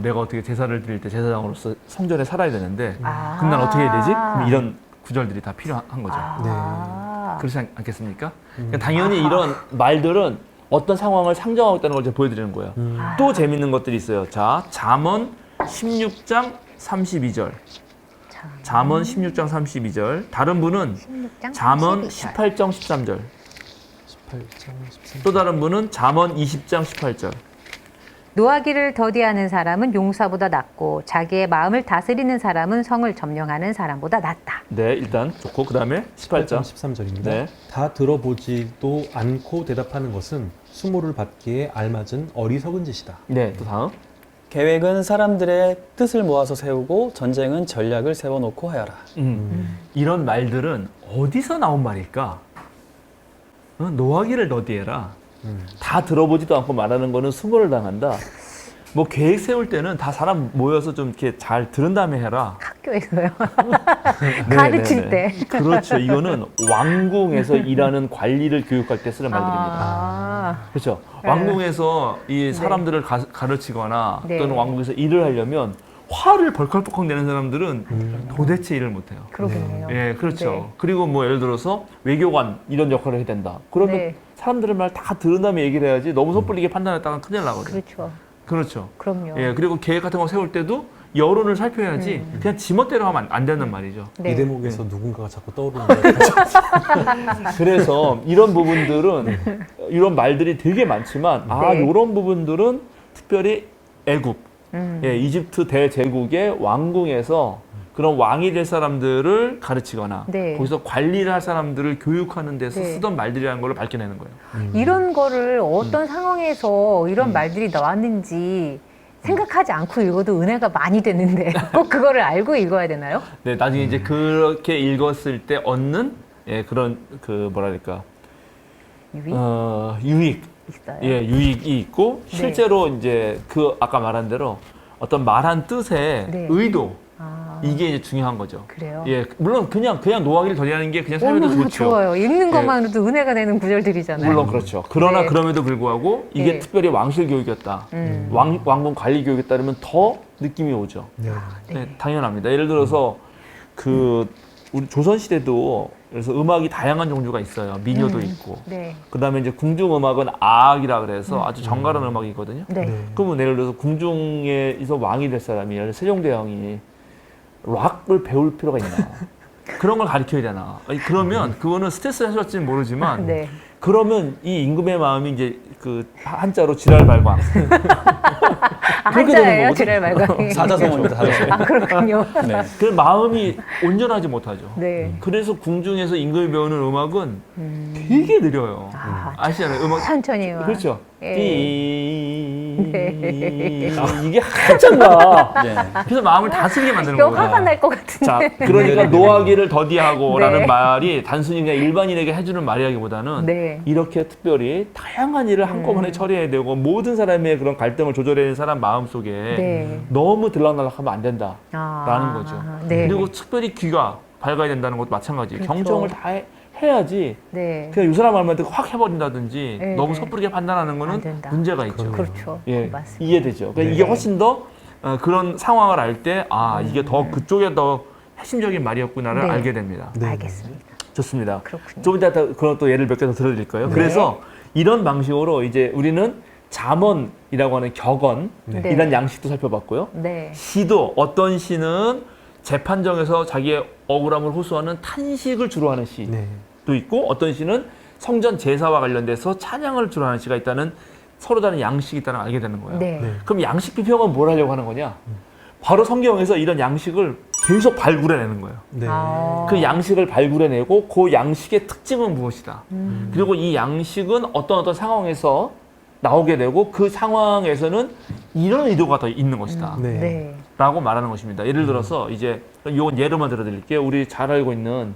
내가 어떻게 제사를 드릴 때 제사장으로서 성전에 살아야 되는데 그럼 난 어떻게 해야 되지? 그럼 이런 구절들이 다 필요한 거죠. 그렇지 않겠습니까? 그러니까 당연히 이런 말들은 어떤 상황을 상정하고 있다는 걸 제가 보여드리는 거예요. 또 재밌는 것들이 있어요. 자, 잠언 16장 32절. 잠언 16장 32절. 다른 분은 16장 잠언 32절. 18장 13절. 18장 13절. 또 다른 분은 잠언 20장 18절. 노하기를 더디하는 사람은 용사보다 낫고 자기의 마음을 다스리는 사람은 성을 점령하는 사람보다 낫다. 네, 일단 좋고 그 다음에 18장. 13절입니다. 네. 다 들어보지도 않고 대답하는 것은 수모를 받기에 알맞은 어리석은 짓이다. 네, 또 다음. 계획은 사람들의 뜻을 모아서 세우고 전쟁은 전략을 세워놓고 하여라. 이런 말들은 어디서 나온 말일까? 노하기를 더디해라. 다 들어보지도 않고 말하는 거는 수모를 당한다. 뭐 계획 세울 때는 다 사람 모여서 좀 이렇게 잘 들은 다음에 해라. 학교에서요. 네, 가르칠 네, 네. 그렇죠. 이거는 왕궁에서 일하는 관리를 교육할 때 쓰는 말들입니다. 그렇죠. 네. 왕궁에서 이 사람들을 가르치거나 네. 또는 왕궁에서 일을 하려면 화를 벌컥벌컥 내는 사람들은 도대체 일을 못해요. 그러겠네요. 예, 그렇죠. 네. 그리고 뭐 예를 들어서 외교관 이런 역할을 해야 된다. 그러면 네. 사람들의 말 다 들은 다음에 얘기를 해야지 너무 섣불리게 판단했다가 큰일 나거든요. 그렇죠. 그렇죠. 그럼요. 예, 그리고 계획 같은 거 세울 때도 여론을 살펴야지 그냥 지멋대로 하면 안 된단 말이죠. 네. 이 대목에서 누군가가 자꾸 떠오르는 것 같아요. 그래서 이런 부분들은 이런 말들이 되게 많지만 네. 이런 부분들은 특별히 애국, 예, 이집트 대제국의 왕궁에서 그런 왕이 될 사람들을 가르치거나 네. 거기서 관리를 할 사람들을 교육하는 데서 네. 쓰던 말들이라는 걸 밝혀내는 거예요. 이런 거를 어떤 상황에서 이런 말들이 나왔는지 생각하지 않고 읽어도 은혜가 많이 되는데 꼭 그거를 알고 읽어야 되나요? 네, 나중에 이제 그렇게 읽었을 때 얻는 예, 그런 그 뭐랄까 유익 유익 있어요. 예, 유익이 있고 네. 실제로 이제 그 아까 말한 대로 어떤 말한 뜻의 네. 의도 아, 이게 이제 중요한 거죠. 그래요? 예, 물론 그냥 노하기를 더디하는 게 그냥 삶에도 너무 좋죠. 좋아요. 읽는 예. 것만으로도 은혜가 되는 구절들이잖아요. 물론 그렇죠. 그러나 네. 그럼에도 불구하고 이게 네. 특별히 왕실 교육이었다. 왕궁 관리 교육이었다 그러면 더 느낌이 오죠. 네. 네, 당연합니다. 예를 들어서 그 우리 조선 시대도 그래서 음악이 다양한 종류가 있어요. 민요도 있고. 네. 그다음에 이제 궁중 음악은 악이라 그래서 아주 정갈한 음악이거든요. 네. 네. 그러면 예를 들어서 궁중에서 왕이 될 사람이 예를 들어 세종대왕이 락을 배울 필요가 있나? 그런 걸 가르쳐야 되나? 아니, 그러면 그거는 스트레스 해소할지는 모르지만 네. 그러면 이 임금의 마음이 이제 그 한자로 지랄발광. 아, 그렇게 되는 한자예요? 거거든. 지랄 말광이. 사자성어입니다. 사자성어. 아, 그렇군요. 네. 그 마음이 온전하지 못하죠. 네. 그래서 궁중에서 임금이 배우는 음악은 되게 느려요. 아, 아시잖아요. 음악 천천히만. 그렇죠. 예. 이게 한참 가. 네. 그래서 마음을 다스리게 만드는 또 거예요. 화가 날 것 같은데. 자, 그러니까 노하기를 더디하고라는 네. 말이 단순히 그냥 일반인에게 해주는 말이라기보다는 네. 이렇게 특별히 다양한 일을 한꺼번에 처리해야 되고 모든 사람의 그런 갈등을 조절해야 되는 사람 마음속에 네. 너무 들락날락하면 안 된다라는 아, 거죠. 네. 그리고 특별히 귀가 밝아야 된다는 것도 마찬가지예요. 그렇죠. 경청을 다 해야지 네. 그냥 이 사람 말만 듣고 확 해버린다든지 네, 너무 네. 섭부르게 판단하는 안 거는 된다. 문제가 있죠. 그렇죠. 예, 맞습니다. 이해되죠. 그러니까 네. 이게 훨씬 더 그런 상황을 알 때 이게 음. 더 그쪽에 더 핵심적인 말이었구나를 네. 알게 됩니다. 네. 알겠습니다. 좋습니다. 그렇군요. 좀 이따 그런 또 예를 몇 개 더 들어드릴까요? 네. 그래서 이런 방식으로 이제 우리는 잠언이라고 하는 격언 네. 이런 양식도 살펴봤고요. 네. 시도 어떤 시는 재판정에서 자기의 억울함을 호소하는 탄식을 주로 하는 시도 네. 있고 어떤 시는 성전 제사와 관련돼서 찬양을 주로 하는 시가 있다는 서로 다른 양식이 있다는 걸 알게 되는 거예요. 네. 네. 그럼 양식 비평은 뭘 하려고 하는 거냐? 바로 성경에서 이런 양식을 계속 발굴해내는 거예요. 네. 아. 그 양식을 발굴해내고 그 양식의 특징은 무엇이다. 음. 그리고 이 양식은 어떤 상황에서 나오게 되고 그 상황에서는 이런 의도가 더 있는 것이다. 네. 네. 라고 말하는 것입니다. 예를 들어서 이제 요 예로만 들어드릴게요. 우리 잘 알고 있는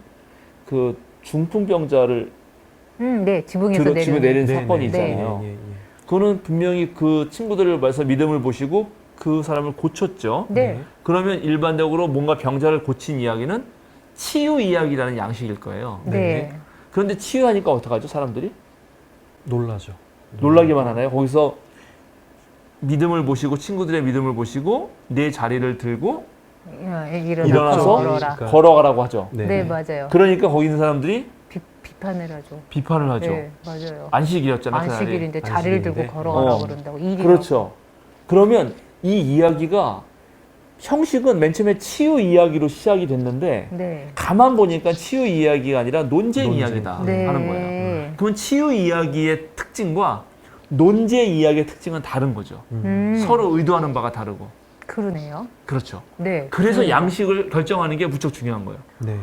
그 중풍병자를 네. 지붕에서 집에 내리는. 내린 사건이 네. 있잖아요. 예, 예, 예. 그거는 분명히 그 친구들을 봐서 믿음을 보시고 그 사람을 고쳤죠. 네. 그러면 일반적으로 뭔가 병자를 고친 이야기는 치유 이야기라는 양식일 거예요. 네. 그런데 치유하니까 어떡하죠, 사람들이? 놀라죠. 놀라기만 하나요? 거기서 믿음을 보시고 친구들의 믿음을 보시고 내 자리를 들고 일어나서 걸어라. 걸어가라고 하죠. 네, 맞아요. 그러니까 거기 있는 사람들이 비판을 하죠. 비판을 하죠. 네, 맞아요. 안식일이었잖아요. 그날이. 안식일인데 자리를 들고 안식일인데. 걸어가라고 어. 그런다고. 일이라고. 그렇죠. 그러면 이 이야기가 형식은 맨 처음에 치유 이야기로 시작이 됐는데 네. 가만 보니까 치유 이야기가 아니라 논쟁 논쟁. 이야기다 네. 하는 거예요. 그러면 치유 이야기의 특징과 논쟁 이야기의 특징은 다른 거죠. 서로 의도하는 바가 다르고. 그러네요. 그렇죠. 네. 그래서 그러네요. 양식을 결정하는 게 무척 중요한 거예요. 네.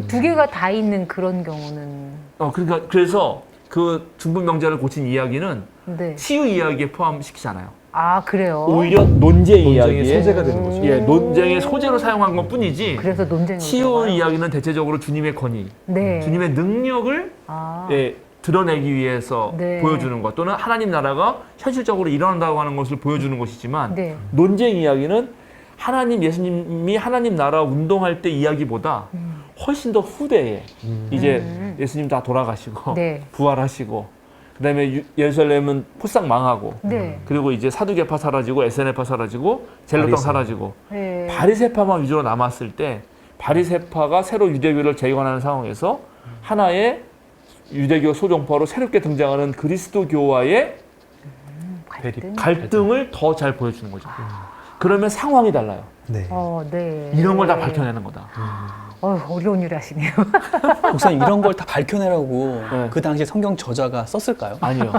두 개가 다 있는 그런 경우는. 그러니까 그래서 그 중풍병자를 고친 이야기는 네. 치유 이야기에 포함시키잖아요. 아, 그래요? 오히려 논쟁 논쟁의 이야기에 소재가 되는 거죠. 예, 논쟁의 소재로 사용한 것 뿐이지 그래서 논쟁을. 치유 이야기는 대체적으로 주님의 권위, 네. 주님의 능력을 아. 예, 드러내기 위해서 네. 보여주는 것 또는 하나님 나라가 현실적으로 일어난다고 하는 것을 보여주는 것이지만 네. 논쟁 이야기는 하나님 예수님이 하나님 나라 운동할 때 이야기보다 훨씬 더 후대에 이제 예수님 다 돌아가시고 네. 부활하시고 그다음에 예루살렘은 포싹 망하고 네. 그리고 이제 사두개파 사라지고 에세네파 사라지고 젤로당 바리새. 사라지고 네. 바리새파만 위주로 남았을 때 바리새파가 새로 유대교를 재건하는 상황에서 하나의 유대교 소종파로 새롭게 등장하는 그리스도교와의 갈등. 갈등을 더 잘 보여주는 거죠. 그러면 상황이 달라요. 네. 네. 이런 걸 다 밝혀내는 거다. 어려운 일 하시네요. 목사님 이런 걸 다 밝혀내라고 네. 그 당시 성경 저자가 썼을까요? 아니요.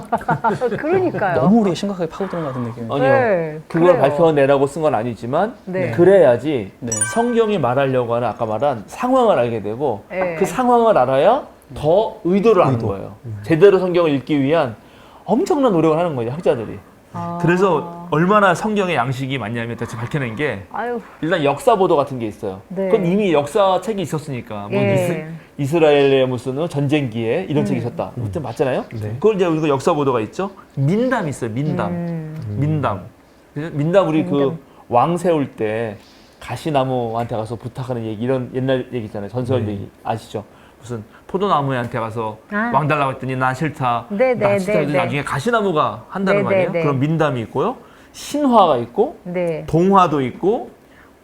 그러니까요. 너무 우리가 심각하게 파고드는 것 같은 느낌이. 아니요. 네, 그걸 그래요. 밝혀내라고 쓴 건 아니지만 네. 그래야지 네. 성경이 말하려고 하는 아까 말한 상황을 알게 되고 네. 그 상황을 알아야 더 의도를 아는 거예요. 제대로 성경을 읽기 위한 엄청난 노력을 하는 거죠, 학자들이. 아. 그래서 얼마나 성경의 양식이 많냐면 대체 밝혀낸 게 아유. 일단 역사 보도 같은 게 있어요. 네. 그건 이미 역사책이 있었으니까 뭐 예. 이스라엘의 무슨 전쟁기에 이런 책이 있었다. 그때 맞잖아요. 네. 그걸 이제 우리가 역사 보도가 있죠. 민담 있어요. 민담. 민담. 그래서 민담 우리 그 왕 세울 때 가시나무한테 가서 부탁하는 얘기 이런 옛날 얘기 있잖아요. 전설 얘기 아시죠? 무슨 포도나무한테 가서 왕 달라고 했더니 나 싫다. 네, 나 네, 싫다. 네, 네. 나중에 가시나무가 한다는 네, 말이에요. 네, 네. 그런 민담이 있고요. 신화가 있고 네. 동화도 있고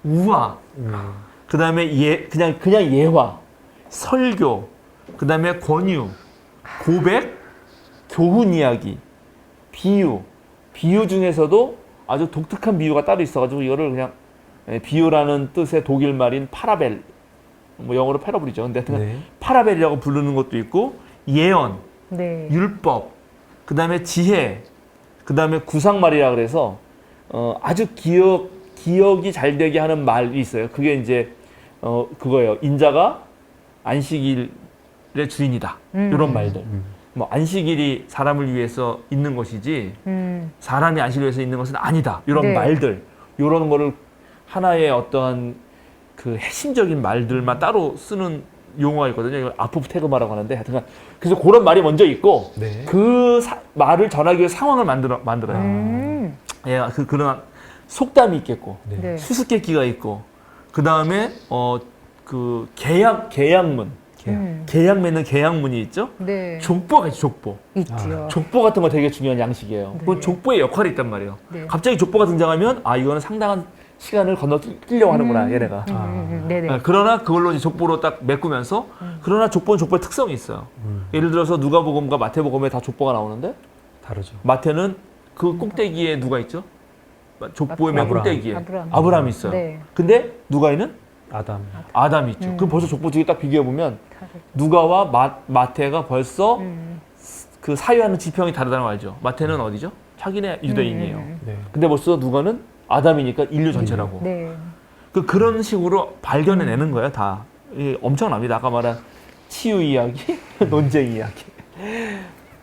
우화. 그다음에 그냥 예화, 설교, 그다음에 권유, 고백, 교훈 이야기, 비유 중에서도 아주 독특한 비유가 따로 있어가지고 이거를 그냥 비유라는 뜻의 독일 말인 파라벨, 뭐 영어로 패러블이죠. 근데 하여튼 네. 파라벨이라고 부르는 것도 있고 예언, 네. 율법, 그다음에 지혜, 그다음에 구상말이라 그래서 아주 기억이 잘 되게 하는 말이 있어요. 그게 이제 그거예요. 인자가 안식일의 주인이다. 이런 말들. 뭐 안식일이 사람을 위해서 있는 것이지 사람이 안식을 위해서 있는 것은 아니다. 이런 네. 말들. 이런 거를 하나의 어떠한 그 핵심적인 말들만 따로 쓰는 용어가 있거든요. 이걸 아포프테그마라고 하는데 하여튼 그래서 그런 말이 먼저 있고 네. 그 말을 전하기 위해 상황을 만들어요. 예, 그런 속담이 있겠고 네. 네. 수수께끼가 있고 그 다음에 그 계약문 계약 맺는 계약문이 있죠. 네. 족보가 있죠. 족보. 있죠. 족보 같은 거 되게 중요한 양식이에요. 네. 그 족보의 역할이 있단 말이에요. 네. 갑자기 족보가 등장하면 아 이거는 상당한 시간을 건너뛰려고 하는구나 얘네가. 네네. 그러나 그걸로 이제 족보로 딱 메꾸면서 그러나 족보는 족보의 특성이 있어요. 예를 들어서 누가복음과 마태복음에 다 족보가 나오는데 다르죠. 마태는 그 꼭대기에 누가 있죠? 족보의 맨 아브라함. 꼭대기에 아브라함. 아브라함이 있어요. 네. 근데 누가에는 아담. 아담이 있죠. 그럼 벌써 족보 두 개 딱 비교해 보면 누가와 마태가 벌써 그 사유하는 지평이 다르다는 거 알죠? 마태는 어디죠? 자기네 유대인이에요. 네. 근데 벌써 누가는 아담이니까 인류 전체라고. 네. 그런 식으로 발견해내는 거예요, 다. 이게 엄청납니다. 아까 말한 치유 이야기, 논쟁 이야기.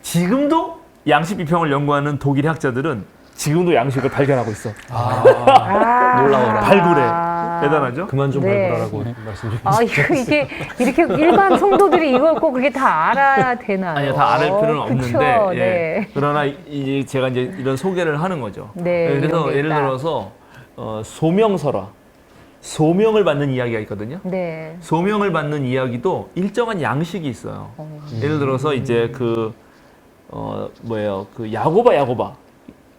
지금도 양식 비평을 연구하는 독일 학자들은 지금도 양식을 발견하고 있어. 놀라워라. 발굴해. 대단하죠? 그만 좀 네. 발굴하라고 말씀 좀 아, 이게 이렇게 일반 성도들이 이걸 꼭 그게 다 알아야 되나요? 아니요, 다 알을 필요는 없는데. 그쵸? 예. 네. 그러나 이제 제가 이제 이런 소개를 하는 거죠. 네, 이런 그래서 게 예를 있다. 들어서 소명설화, 소명을 받는 이야기가 있거든요. 네. 소명을 받는 이야기도 일정한 양식이 있어요. 예를 들어서 이제 그 야고바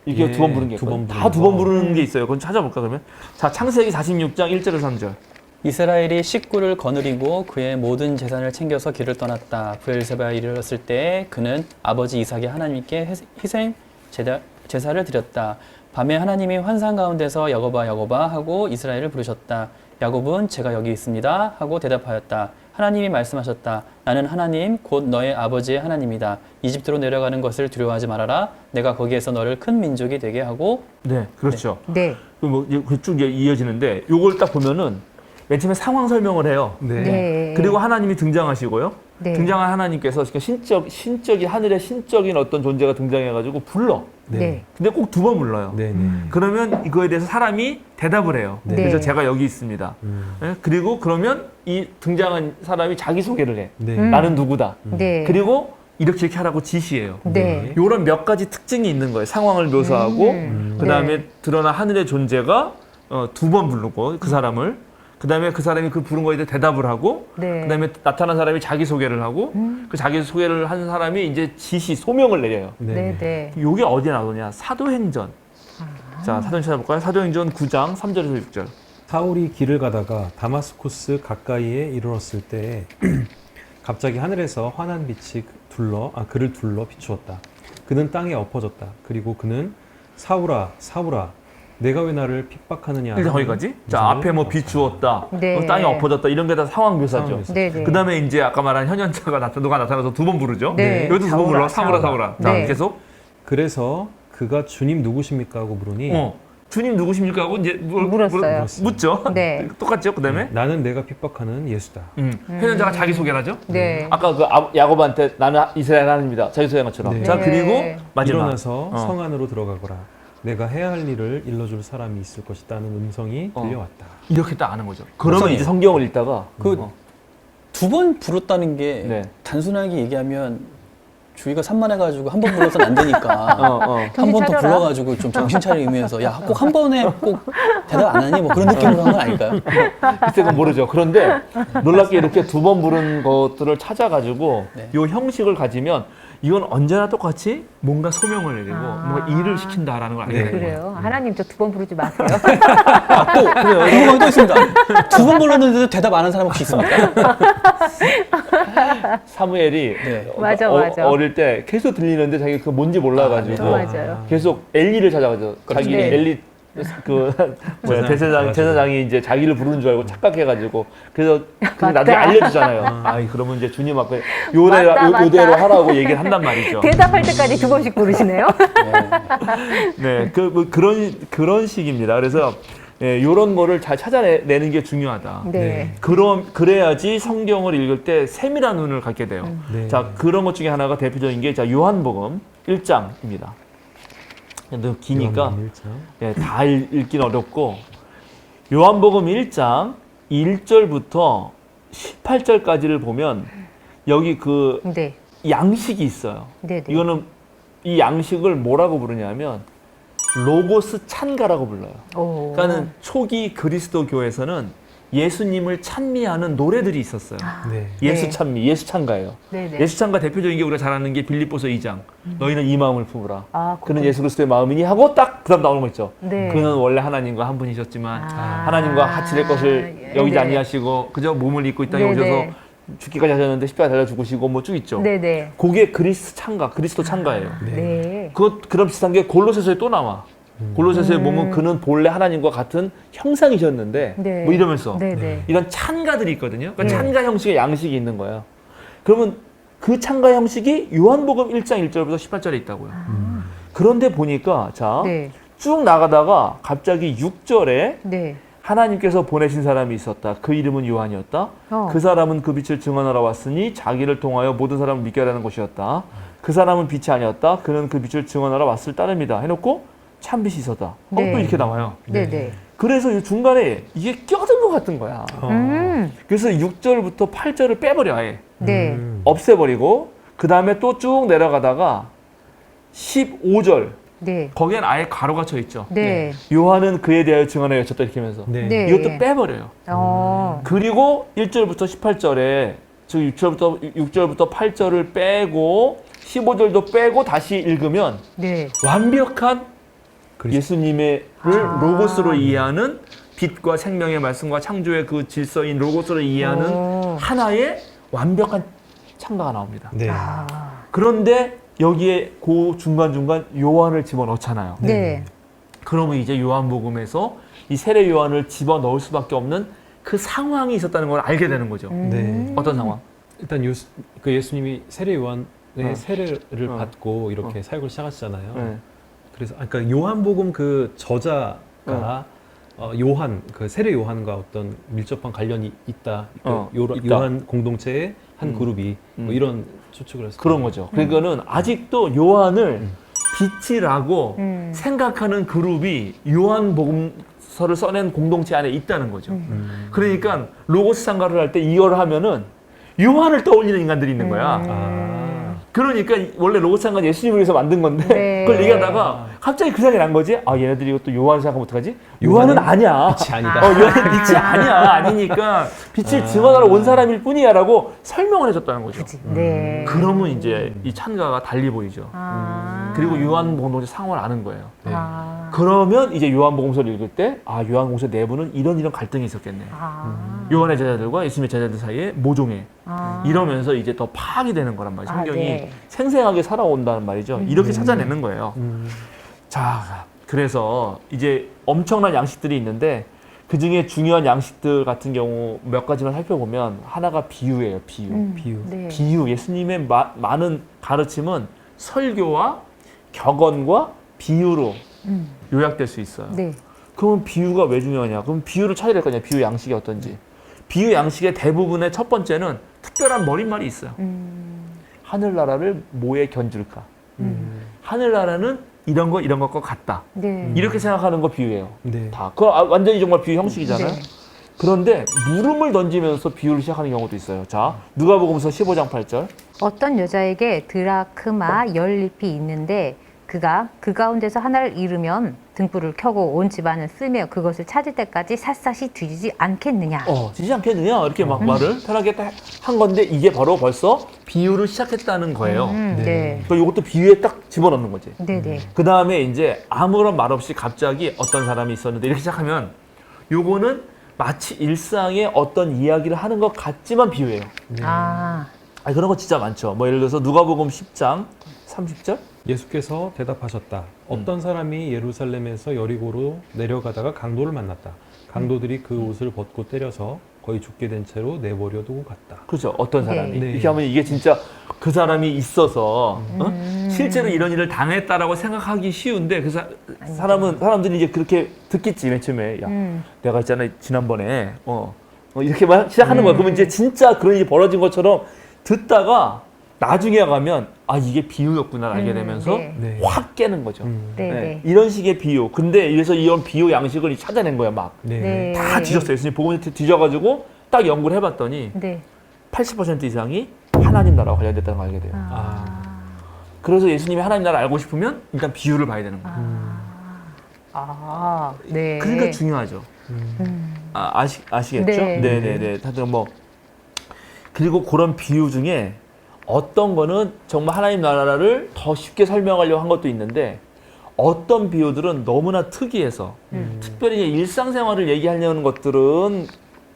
이렇게 예, 두 번 부르는 게 두번 있거든요. 다 두 부르는 번 부르는 게 있어요. 그건 찾아볼까 그러면? 자, 창세기 46장 1절에서 3절. 이스라엘이 식구를 거느리고 그의 모든 재산을 챙겨서 길을 떠났다. 브엘세바에 이르렀을 때 그는 아버지 이삭의 하나님께 희생 제사를 드렸다. 밤에 하나님이 환상 가운데서 야고바 야고바 하고 이스라엘을 부르셨다. 야곱은 제가 여기 있습니다 하고 대답하였다. 하나님이 말씀하셨다. 나는 하나님 곧 너의 아버지의 하나님이다. 이집트로 내려가는 것을 두려워하지 말아라. 내가 거기에서 너를 큰 민족이 되게 하고. 네, 그렇죠. 네. 그쭉 이어지는데 요걸 딱 보면은 맨 처음에 상황 설명을 해요. 네. 네. 그리고 하나님이 등장하시고요. 네. 등장한 하나님께서 신적인 하늘의 신적인 어떤 존재가 등장해가지고 불러. 네. 근데 꼭 두 번 불러요. 네. 네. 그러면 이거에 대해서 사람이 대답을 해요. 네. 그래서 제가 여기 있습니다. 음. 예? 그리고 그러면 이 등장한 사람이 자기 소개를 해. 네. 나는 누구다. 네. 그리고 이렇게 하라고 지시해요. 네. 이런 몇 가지 특징이 있는 거예요. 상황을 묘사하고 그 다음에 네. 드러난 하늘의 존재가 두 번 부르고 그 사람을 그 다음에 그 사람이 그 부른 거에 대해 대답을 하고 네. 그 다음에 나타난 사람이 자기 소개를 하고 그 자기 소개를 한 사람이 이제 지시 소명을 내려요. 네. 네. 요게 어디에 나오냐? 사도행전. 자, 사도행전 찾아볼까요? 사도행전 9장 3절에서 6절. 사울이 길을 가다가 다마스쿠스 가까이에 이르렀을 때 갑자기 하늘에서 환한 빛이 그를 둘러 비추었다. 그는 땅에 엎어졌다. 그리고 그는 사울아, 사울아, 내가 왜 나를 핍박하느냐. 일단 거기까지. 자, 앞에 뭐 비추었다, 네. 땅이 엎어졌다 이런 게 다 상황 묘사죠. 상황 묘사. 네. 네. 그 다음에 이제 아까 말한 현현자가 누가 나타나서 두 번 부르죠. 네. 여기도 두 번 불러. 사울아, 사울아. 사울아. 자, 네. 계속. 그래서 그가 주님 누구십니까 하고 물으니 주님 누구십니까 하고 이제 물었어요. 묻죠. 네. 똑같죠. 그 다음에 나는 내가 핍박하는 예수다. 현현자가 자기 소개를 하죠. 네. 아까 그 야고보한테 나는 이스라엘 하나님입니다. 자기 소개한 것처럼. 네. 자, 그리고 네. 마지막. 일어나서 성 안으로 들어가거라. 내가 해야 할 일을 일러줄 사람이 있을 것이다는 음성이 들려왔다. 이렇게 딱 아는 거죠. 그러면 목사님. 이제 성경을 읽다가 두 번 불었다는 게 네. 단순하게 얘기하면 주의가 산만해가지고 한 번 불러서는 안 되니까 한 정신 번 더 차려라. 불러가지고 좀 정신 차리기 위해서 야 꼭 한 번에 꼭 대답 안 하니 뭐 그런 느낌으로 한 건 아닐까요? 글쎄 그건 모르죠. 그런데 놀랍게 이렇게 두 번 부른 것들을 찾아가지고 네. 이 형식을 가지면 이건 언제나 똑같이 뭔가 소명을 내리고 아. 뭔가 일을 시킨다라는 걸 알게 되는 거예요. 그래요. 하나님 저 두 번 부르지 마세요. 또 그래요. 이런 또 있습니다. 두 번 불렀는데도 대답 안 한 사람 혹시 있습니까? 사무엘이 네. 맞아. 어릴 때 계속 들리는데 자기가 그 뭔지 몰라가지고 맞아요. 계속 엘리를 찾아가죠. 자기 네. 엘리 그 뭐야 대사장이 이제 자기를 부르는 줄 알고 착각해가지고 그래서 그 나중에 알려주잖아요. 아 그러면 이제 주님 앞에 맞다. 요대로 하라고 얘기를 한단 말이죠. 대답할 때까지 두 번씩 부르시네요. 네, 뭐 그런 식입니다. 그래서 이런 거를 잘 찾아내는 게 중요하다. 네. 그래야지 성경을 읽을 때 세밀한 눈을 갖게 돼요. 네. 자, 그런 것 중에 하나가 대표적인 게 자, 요한복음 1장입니다. 너무 기니까 요한복음 1장. 다 읽긴 어렵고 요한복음 1장 1절부터 18절까지를 보면 여기 그 네. 양식이 있어요. 네. 이거는 이 양식을 뭐라고 부르냐면 로고스 찬가라고 불러요. 오. 그러니까는 초기 그리스도 교회에서는 예수님을 찬미하는 노래들이 있었어요. 네. 예수 네. 찬미, 예수 찬가예요. 네네. 예수 찬가 대표적인 게 우리가 잘 아는 게 빌립보서 2장. 너희는 이 마음을 품으라. 아, 그는 예수 그리스도의 마음이니 하고 딱 그다음 나오는 거 있죠. 네. 그는 원래 하나님과 한 분이셨지만 아. 하나님과 같이 될 것을 여기지 네. 아니하시고 그저 몸을 입고 이 땅에 네네. 오셔서 죽기까지 하셨는데 십자가 달려 죽으시고 뭐 쭉 있죠. 네네. 그게 그리스도 찬가예요. 네. 그런 비슷한 게 골로새서에 또 나와. 골로새서에 보면 그는 본래 하나님과 같은 형상이셨는데 네. 뭐 이러면서 네네. 이런 찬가들이 있거든요. 그러니까 네. 찬가 형식의 양식이 있는 거예요. 그러면 그 찬가 형식이 요한복음 1장 1절부터 18절에 있다고요. 그런데 보니까 자, 네. 쭉 나가다가 갑자기 6절에 네. 하나님께서 보내신 사람이 있었다. 그 이름은 요한이었다. 그 사람은 그 빛을 증언하러 왔으니 자기를 통하여 모든 사람을 믿게 하라는 것이었다. 그 사람은 빛이 아니었다. 그는 그 빛을 증언하러 왔을 따름이다. 해놓고 참 빛이 있었다. 네. 또 이렇게 나와요. 네네. 그래서 이 중간에 이게 껴든 것 같은 거야. 그래서 6절부터 8절을 빼버려 아예. 네. 없애버리고 그 다음에 또 쭉 내려가다가 15절 네. 거기엔 아예 가로가 쳐 있죠. 네. 요한은 그에 대하여 증언하여 외쳤다 이렇게 하면서 네. 네. 이것도 빼버려요. 어. 그리고 1절부터 18절에 즉 6절부터 8절을 빼고 15절도 빼고 다시 읽으면 네. 완벽한 그리스도. 예수님의 아. 로고스로 이해하는 빛과 생명의 말씀과 창조의 그 질서인 로고스로 이해하는 오. 하나의 완벽한 창가가 나옵니다. 네. 아. 그런데 여기에 그 중간중간 요한을 집어넣잖아요. 네. 그러면 이제 요한복음에서 이 세례 요한을 집어넣을 수밖에 없는 그 상황이 있었다는 걸 알게 되는 거죠. 네. 어떤 상황? 일단 그 예수님이 세례 요한의 세례를 어. 받고 이렇게 사역을 시작하시잖아요. 네. 그래서 그러니까 요한복음 그 저자가 요한 그 세례 요한과 어떤 밀접한 관련이 있다. 있다. 요한 공동체의 한 그룹이 뭐 이런 추측을 했어요. 그런 거죠. 그러니까는 아직도 요한을 빛이라고 생각하는 그룹이 요한복음서를 써낸 공동체 안에 있다는 거죠. 그러니까 로고스 상가를 할 때 이걸 하면은 요한을 떠올리는 인간들이 있는 거야. 아. 그러니까 원래 로고스 상가는 예수님을 위해서 만든 건데 네. 그걸 얘기하다가 갑자기 그 생각이 난 거지. 아 얘네들이 이것도 요한 생각하면 어떡하지? 요한은 아니야. 빛이 아니다. 요한은 빛이 아니야. 아니니까 빛을 증언하러 온 사람일 뿐이야라고 설명을 해줬다는 거죠. 네. 그러면 이제 이 찬가가 달리 보이죠. 아. 그리고 요한복음서 상황을 아는 거예요. 아. 그러면 이제 요한복음서를 읽을 때 아 요한복음서 내부는 이런 갈등이 있었겠네. 아. 요한의 제자들과 예수님의 제자들 사이에 모종애 아. 이러면서 이제 더 파악이 되는 거란 말이에요. 아, 성경이 네. 생생하게 살아온다는 말이죠. 이렇게 찾아내는 거예요. 음. 자, 그래서 이제 엄청난 양식들이 있는데 그 중에 중요한 양식들 같은 경우 몇 가지만 살펴보면 하나가 비유예요. 비유. 네. 비유. 예수님의 많은 가르침은 설교와 격언과 비유로 요약될 수 있어요. 네. 그러면 비유가 왜 중요하냐? 그럼 비유를 찾아야 될 거 아니야. 비유 양식이 어떤지. 비유 양식의 대부분의 첫 번째는 특별한 머릿말이 있어요. 하늘나라를 뭐에 견줄까? 하늘나라는 이런 것과 같다. 네. 이렇게 생각하는 거 비유예요. 네. 다. 그거 완전히 정말 비유 형식이잖아요. 네. 그런데 물음을 던지면서 비유를 시작하는 경우도 있어요. 자, 누가복음서 15장 8절. 어떤 여자에게 드라크마 10잎이 있는데 그가 그 가운데서 하나를 잃으면 등불을 켜고 온 집안을 쓰며 그것을 찾을 때까지 샅샅이 뒤지지 않겠느냐. 지지 않겠느냐? 이렇게 막 말을 편하게 딱 한 건데 이게 바로 벌써 비유를 시작했다는 거예요. 네. 그러니까 이것도 비유에 딱 집어넣는 거지. 네네. 그 다음에 이제 아무런 말 없이 갑자기 어떤 사람이 있었는데 이렇게 시작하면 요거는 마치 일상의 어떤 이야기를 하는 것 같지만 비유예요. 아, 아니, 그런 거 진짜 많죠. 뭐 예를 들어서 누가복음 10장 30절? 예수께서 대답하셨다. 어떤 사람이 예루살렘에서 여리고로 내려가다가 강도를 만났다. 강도들이 그 옷을 벗고 때려서 거의 죽게 된 채로 내버려 두고 갔다. 그렇죠. 어떤 사람이. 네. 이렇게 하면 이게 진짜 그 사람이 있어서 실제로 이런 일을 당했다라고 생각하기 쉬운데 그 사람들이 이제 그렇게 듣겠지, 맨 처음에. 야, 내가 있잖아, 지난번에. 이렇게 막 시작하는 거야. 그러면 이제 진짜 그런 일이 벌어진 것처럼 듣다가 나중에 가면 아, 이게 비유였구나 알게 되면서 네. 네. 확 깨는 거죠. 네, 네. 네. 이런 식의 비유. 근데 이래서 이런 비유 양식을 찾아낸 거야, 막. 네. 네. 다 뒤졌어요. 예수님 복음을 뒤져가지고 딱 연구를 해봤더니 네. 80% 이상이 하나님 나라와 관련됐다는 걸 알게 돼요. 그래서 예수님이 하나님 나라 알고 싶으면 일단 비유를 봐야 되는 거예요. 네. 그러니까 중요하죠. 아시겠죠? 네. 네네네. 다들 뭐 그리고 그런 비유 중에 어떤 거는 정말 하나님 나라를 더 쉽게 설명하려고 한 것도 있는데 어떤 비유들은 너무나 특이해서 특별히 일상생활을 얘기하려는 것들은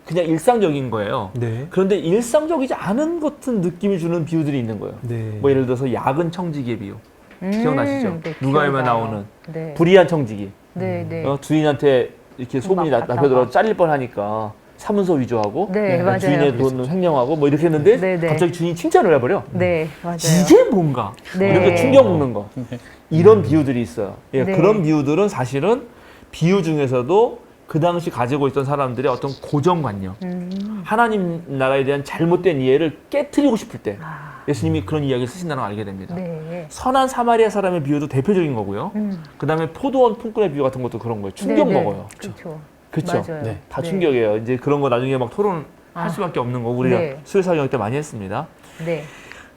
그냥 일상적인 거예요. 네. 그런데 일상적이지 않은 같은 느낌이 주는 비유들이 있는 거예요. 네. 뭐 예를 들어서 야근 청지기의 비유. 기억나시죠? 네, 누가에만 기억나요. 나오는 네. 불의한 청지기. 네, 네. 주인한테 이렇게 소문이 막 나펴들어 갔다가. 잘릴 뻔하니까 사문서 위조하고 네, 맞아요. 주인의 돈을 횡령하고 뭐 이렇게 했는데 네, 네. 갑자기 주인이 칭찬을 해버려. 네, 맞아요. 이게 뭔가 네. 이렇게 충격 먹는 거 이런 비유들이 있어요. 예, 네. 그런 비유들은 사실은 비유 중에서도 그 당시 가지고 있던 사람들의 어떤 고정관념, 하나님 나라에 대한 잘못된 이해를 깨트리고 싶을 때 예수님이 그런 이야기를 쓰신다는 걸 알게 됩니다. 네. 선한 사마리아 사람의 비유도 대표적인 거고요. 그 다음에 포도원 품꾼의 비유 같은 것도 그런 거예요. 충격 네, 네. 먹어요. 그렇죠. 그렇죠. 맞아요. 네. 다 충격이에요. 이제 그런 거 나중에 막 토론할 수밖에 없는 거 우리가 네. 수요사 경영 때 많이 했습니다. 네.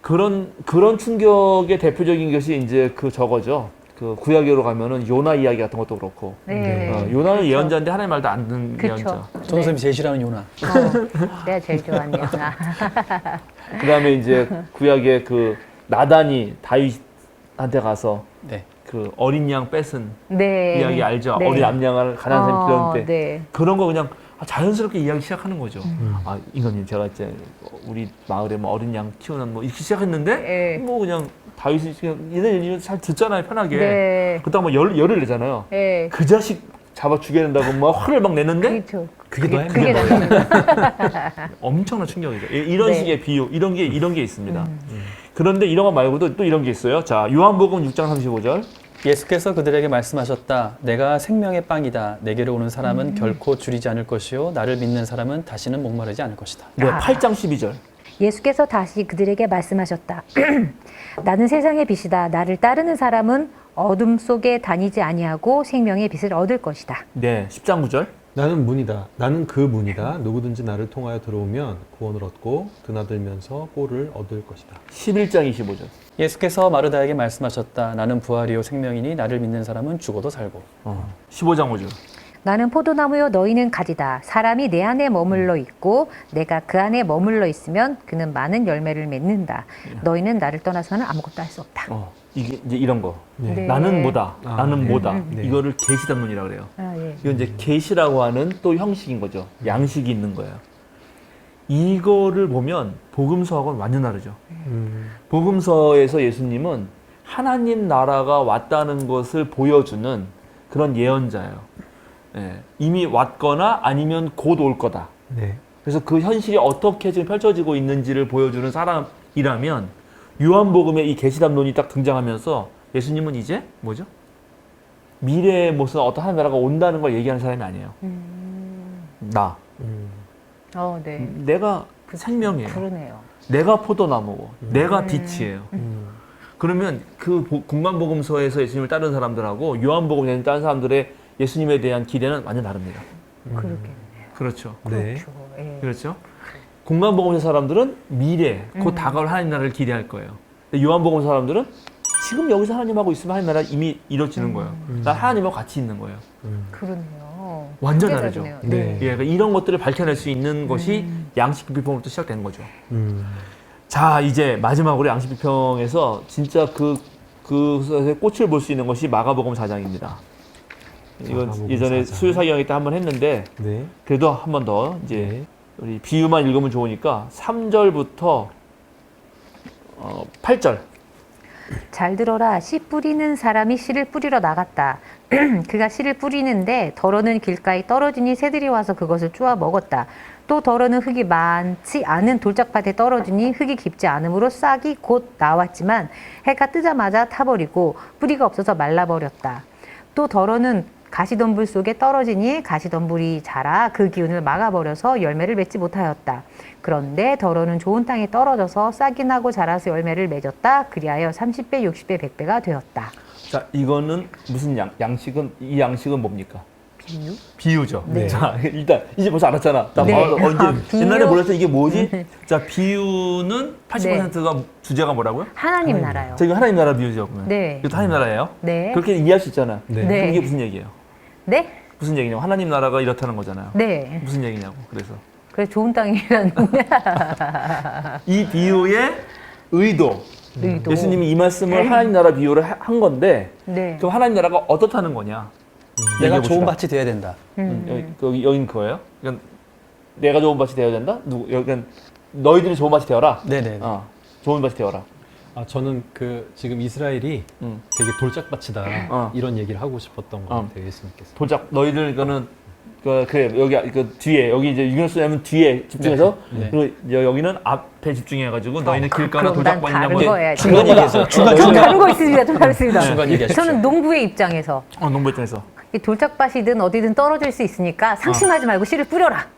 그런 충격의 대표적인 것이 이제 그 저거죠. 그 구약으로 가면은 요나 이야기 같은 것도 그렇고. 네. 요나는 그렇죠. 예언자인데 하나님 말도 안 듣는 그쵸. 예언자. 정선생님이 제일 싫어하는 요나. 내가 제일 좋아하는 영화. 그 다음에 이제 구약의 그 나단이 다윗한테 가서 네. 그 어린 양 뺏은 네. 이야기 알죠? 네. 어린 암양을 가난한 사람이 기르는 때 네. 그런 거 그냥 자연스럽게 이야기 시작하는 거죠. 아, 이거님 제가 이제 우리 마을에 뭐 어린 양 키우는 뭐 이렇게 시작했는데 네. 뭐 그냥 다윗이 그냥 얘네 잘 듣잖아요, 편하게. 네. 그다음 뭐 열을 내잖아요. 네. 그 자식 잡아 죽여낸다고 막 화를 막 내는데 그렇죠. 그게 너야? 그게 나는 엄청난 충격이죠. 이런 네. 식의 비유, 이런 게 있습니다. 그런데 이런 거 말고도 또 이런 게 있어요. 자, 요한복음 6장 35절. 예수께서 그들에게 말씀하셨다. 내가 생명의 빵이다. 내게로 오는 사람은 결코 줄이지 않을 것이요 나를 믿는 사람은 다시는 목마르지 않을 것이다. 네, 8장 12절. 예수께서 다시 그들에게 말씀하셨다. 나는 세상의 빛이다. 나를 따르는 사람은 어둠 속에 다니지 아니하고 생명의 빛을 얻을 것이다. 네, 10장 9절. 나는 문이다. 나는 그 문이다. 누구든지 나를 통하여 들어오면 구원을 얻고 드나들면서 꼴을 얻을 것이다. 11장 25절. 예수께서 마르다에게 말씀하셨다. 나는 부활이요 생명이니 나를 믿는 사람은 죽어도 살고. 15장 5절. 나는 포도나무요 너희는 가지다. 사람이 내 안에 머물러 있고 내가 그 안에 머물러 있으면 그는 많은 열매를 맺는다. 너희는 나를 떠나서는 아무것도 할 수 없다. 이게 이제 이런 거. 네. 네. 나는 뭐다. 나는 네. 뭐다. 네. 이거를 계시단문이라고 그래요. 아, 예. 이건 이제 계시라고 하는 또 형식인 거죠. 양식이 있는 거예요. 이거를 보면 복음서하고는 완전 다르죠. 복음서에서 예수님은 하나님 나라가 왔다는 것을 보여주는 그런 예언자예요. 예, 이미 왔거나 아니면 곧 올 거다. 네. 그래서 그 현실이 어떻게 지금 펼쳐지고 있는지를 보여주는 사람이라면 요한복음에 이 계시담론이 딱 등장하면서 예수님은 이제 뭐죠? 미래의 모습 어떤 하나님 나라가 온다는 걸 얘기하는 사람이 아니에요. 나. 네. 내가 생명이에요. 그러네요. 내가 포도나무고 내가 빛이에요. 그러면 그 공간복음서에서 예수님을 따르는 사람들하고 요한복음에 따르는 사람들의 예수님에 대한 기대는 완전 다릅니다. 그렇겠네요. 그렇죠. 네. 그렇죠. 예. 그렇죠. 공간복음서 사람들은 미래, 곧 다가올 하나님 나라를 기대할 거예요. 근데 요한복음 사람들은 지금 여기서 하나님하고 있으면 하나님 나라 이미 이루어지는 거예요. 난 하나님하고 같이 있는 거예요. 그러네요. 완전 크게 다르죠. 다르네요. 네. 예, 그러니까 이런 것들을 밝혀낼 수 있는 것이 양식 비평부터 시작되는 거죠. 음. 자, 이제 마지막으로 양식 비평에서 진짜 그 꽃을 볼 수 있는 것이 마가복음 4장입니다. 이건 마가복음 예전에 4장. 수요사기 강의 때 한번 했는데 네. 그래도 한 번 더 이제 네. 우리 비유만 읽으면 좋으니까 3절부터 8절. 잘 들어라. 씨 뿌리는 사람이 씨를 뿌리러 나갔다. 그가 씨를 뿌리는데 덜어는 길가에 떨어지니 새들이 와서 그것을 쪼아 먹었다. 또 덜어는 흙이 많지 않은 돌짝밭에 떨어지니 흙이 깊지 않으므로 싹이 곧 나왔지만 해가 뜨자마자 타버리고 뿌리가 없어서 말라버렸다. 또 덜어는 가시덤불 속에 떨어지니 가시덤불이 자라 그 기운을 막아버려서 열매를 맺지 못하였다. 그런데 덜어는 좋은 땅에 떨어져서 싹이 나고 자라서 열매를 맺었다. 그리하여 30배, 60배, 100배가 되었다. 자, 이거는 무슨 양식은 이 양식은 뭡니까? 비유? 비유죠. 네. 자, 일단 이제 벌써 알았잖아. 나 네. 이제 비유. 옛날에 몰랐을 때 이게 뭐지? 자, 비유는 80%가 주제가 뭐라고요? 하나님 나라요. 저 이거 하나님 나라 비유죠, 그러면. 네. 이것도 하나님 나라예요? 네. 그렇게 이해할 수 있잖아. 네. 네. 그럼 이게 무슨 얘기예요? 네? 무슨 얘기냐고. 하나님 나라가 이렇다는 거잖아요. 네. 무슨 얘기냐고. 그래서 그래서 좋은 땅이라는 이 비유의 의도. 의도. 예수님이 이 말씀을 하나님 나라 비유를 한 건데 네. 그럼 하나님 나라가 어떻다는 거냐? 내가 얘기해 좋은 봅시다. 밭이 되어야 된다. 여긴 그거예요? 그러니까 내가 좋은 밭이 되어야 된다? 그러니까 너희들이 좋은 밭이 되어라? 네네. 좋은 밭이 되어라. 저는 지금 이스라엘이 응. 되게 돌짝밭이다 이런 얘기를 하고 싶었던 것 같아요, 예수님께서. 돌짝 너희들 이거는 그래 여기 뒤에 여기 이제 유견수냐면 뒤에 집중해서 네. 그리고 여기는 앞에 집중해가지고 너희는 길가나 그럼 난 돌짝밭이냐 다른 뭐 거예요. 중간 얘기해서 중간 좀 중간 다른 거 있습니다. 좀 다르습니다. 중간 얘기하십시오. 저는 농부의 입장에서 농부 입장에서 이 돌짝밭이든 어디든 떨어질 수 있으니까 상심하지 말고 씨를 뿌려라.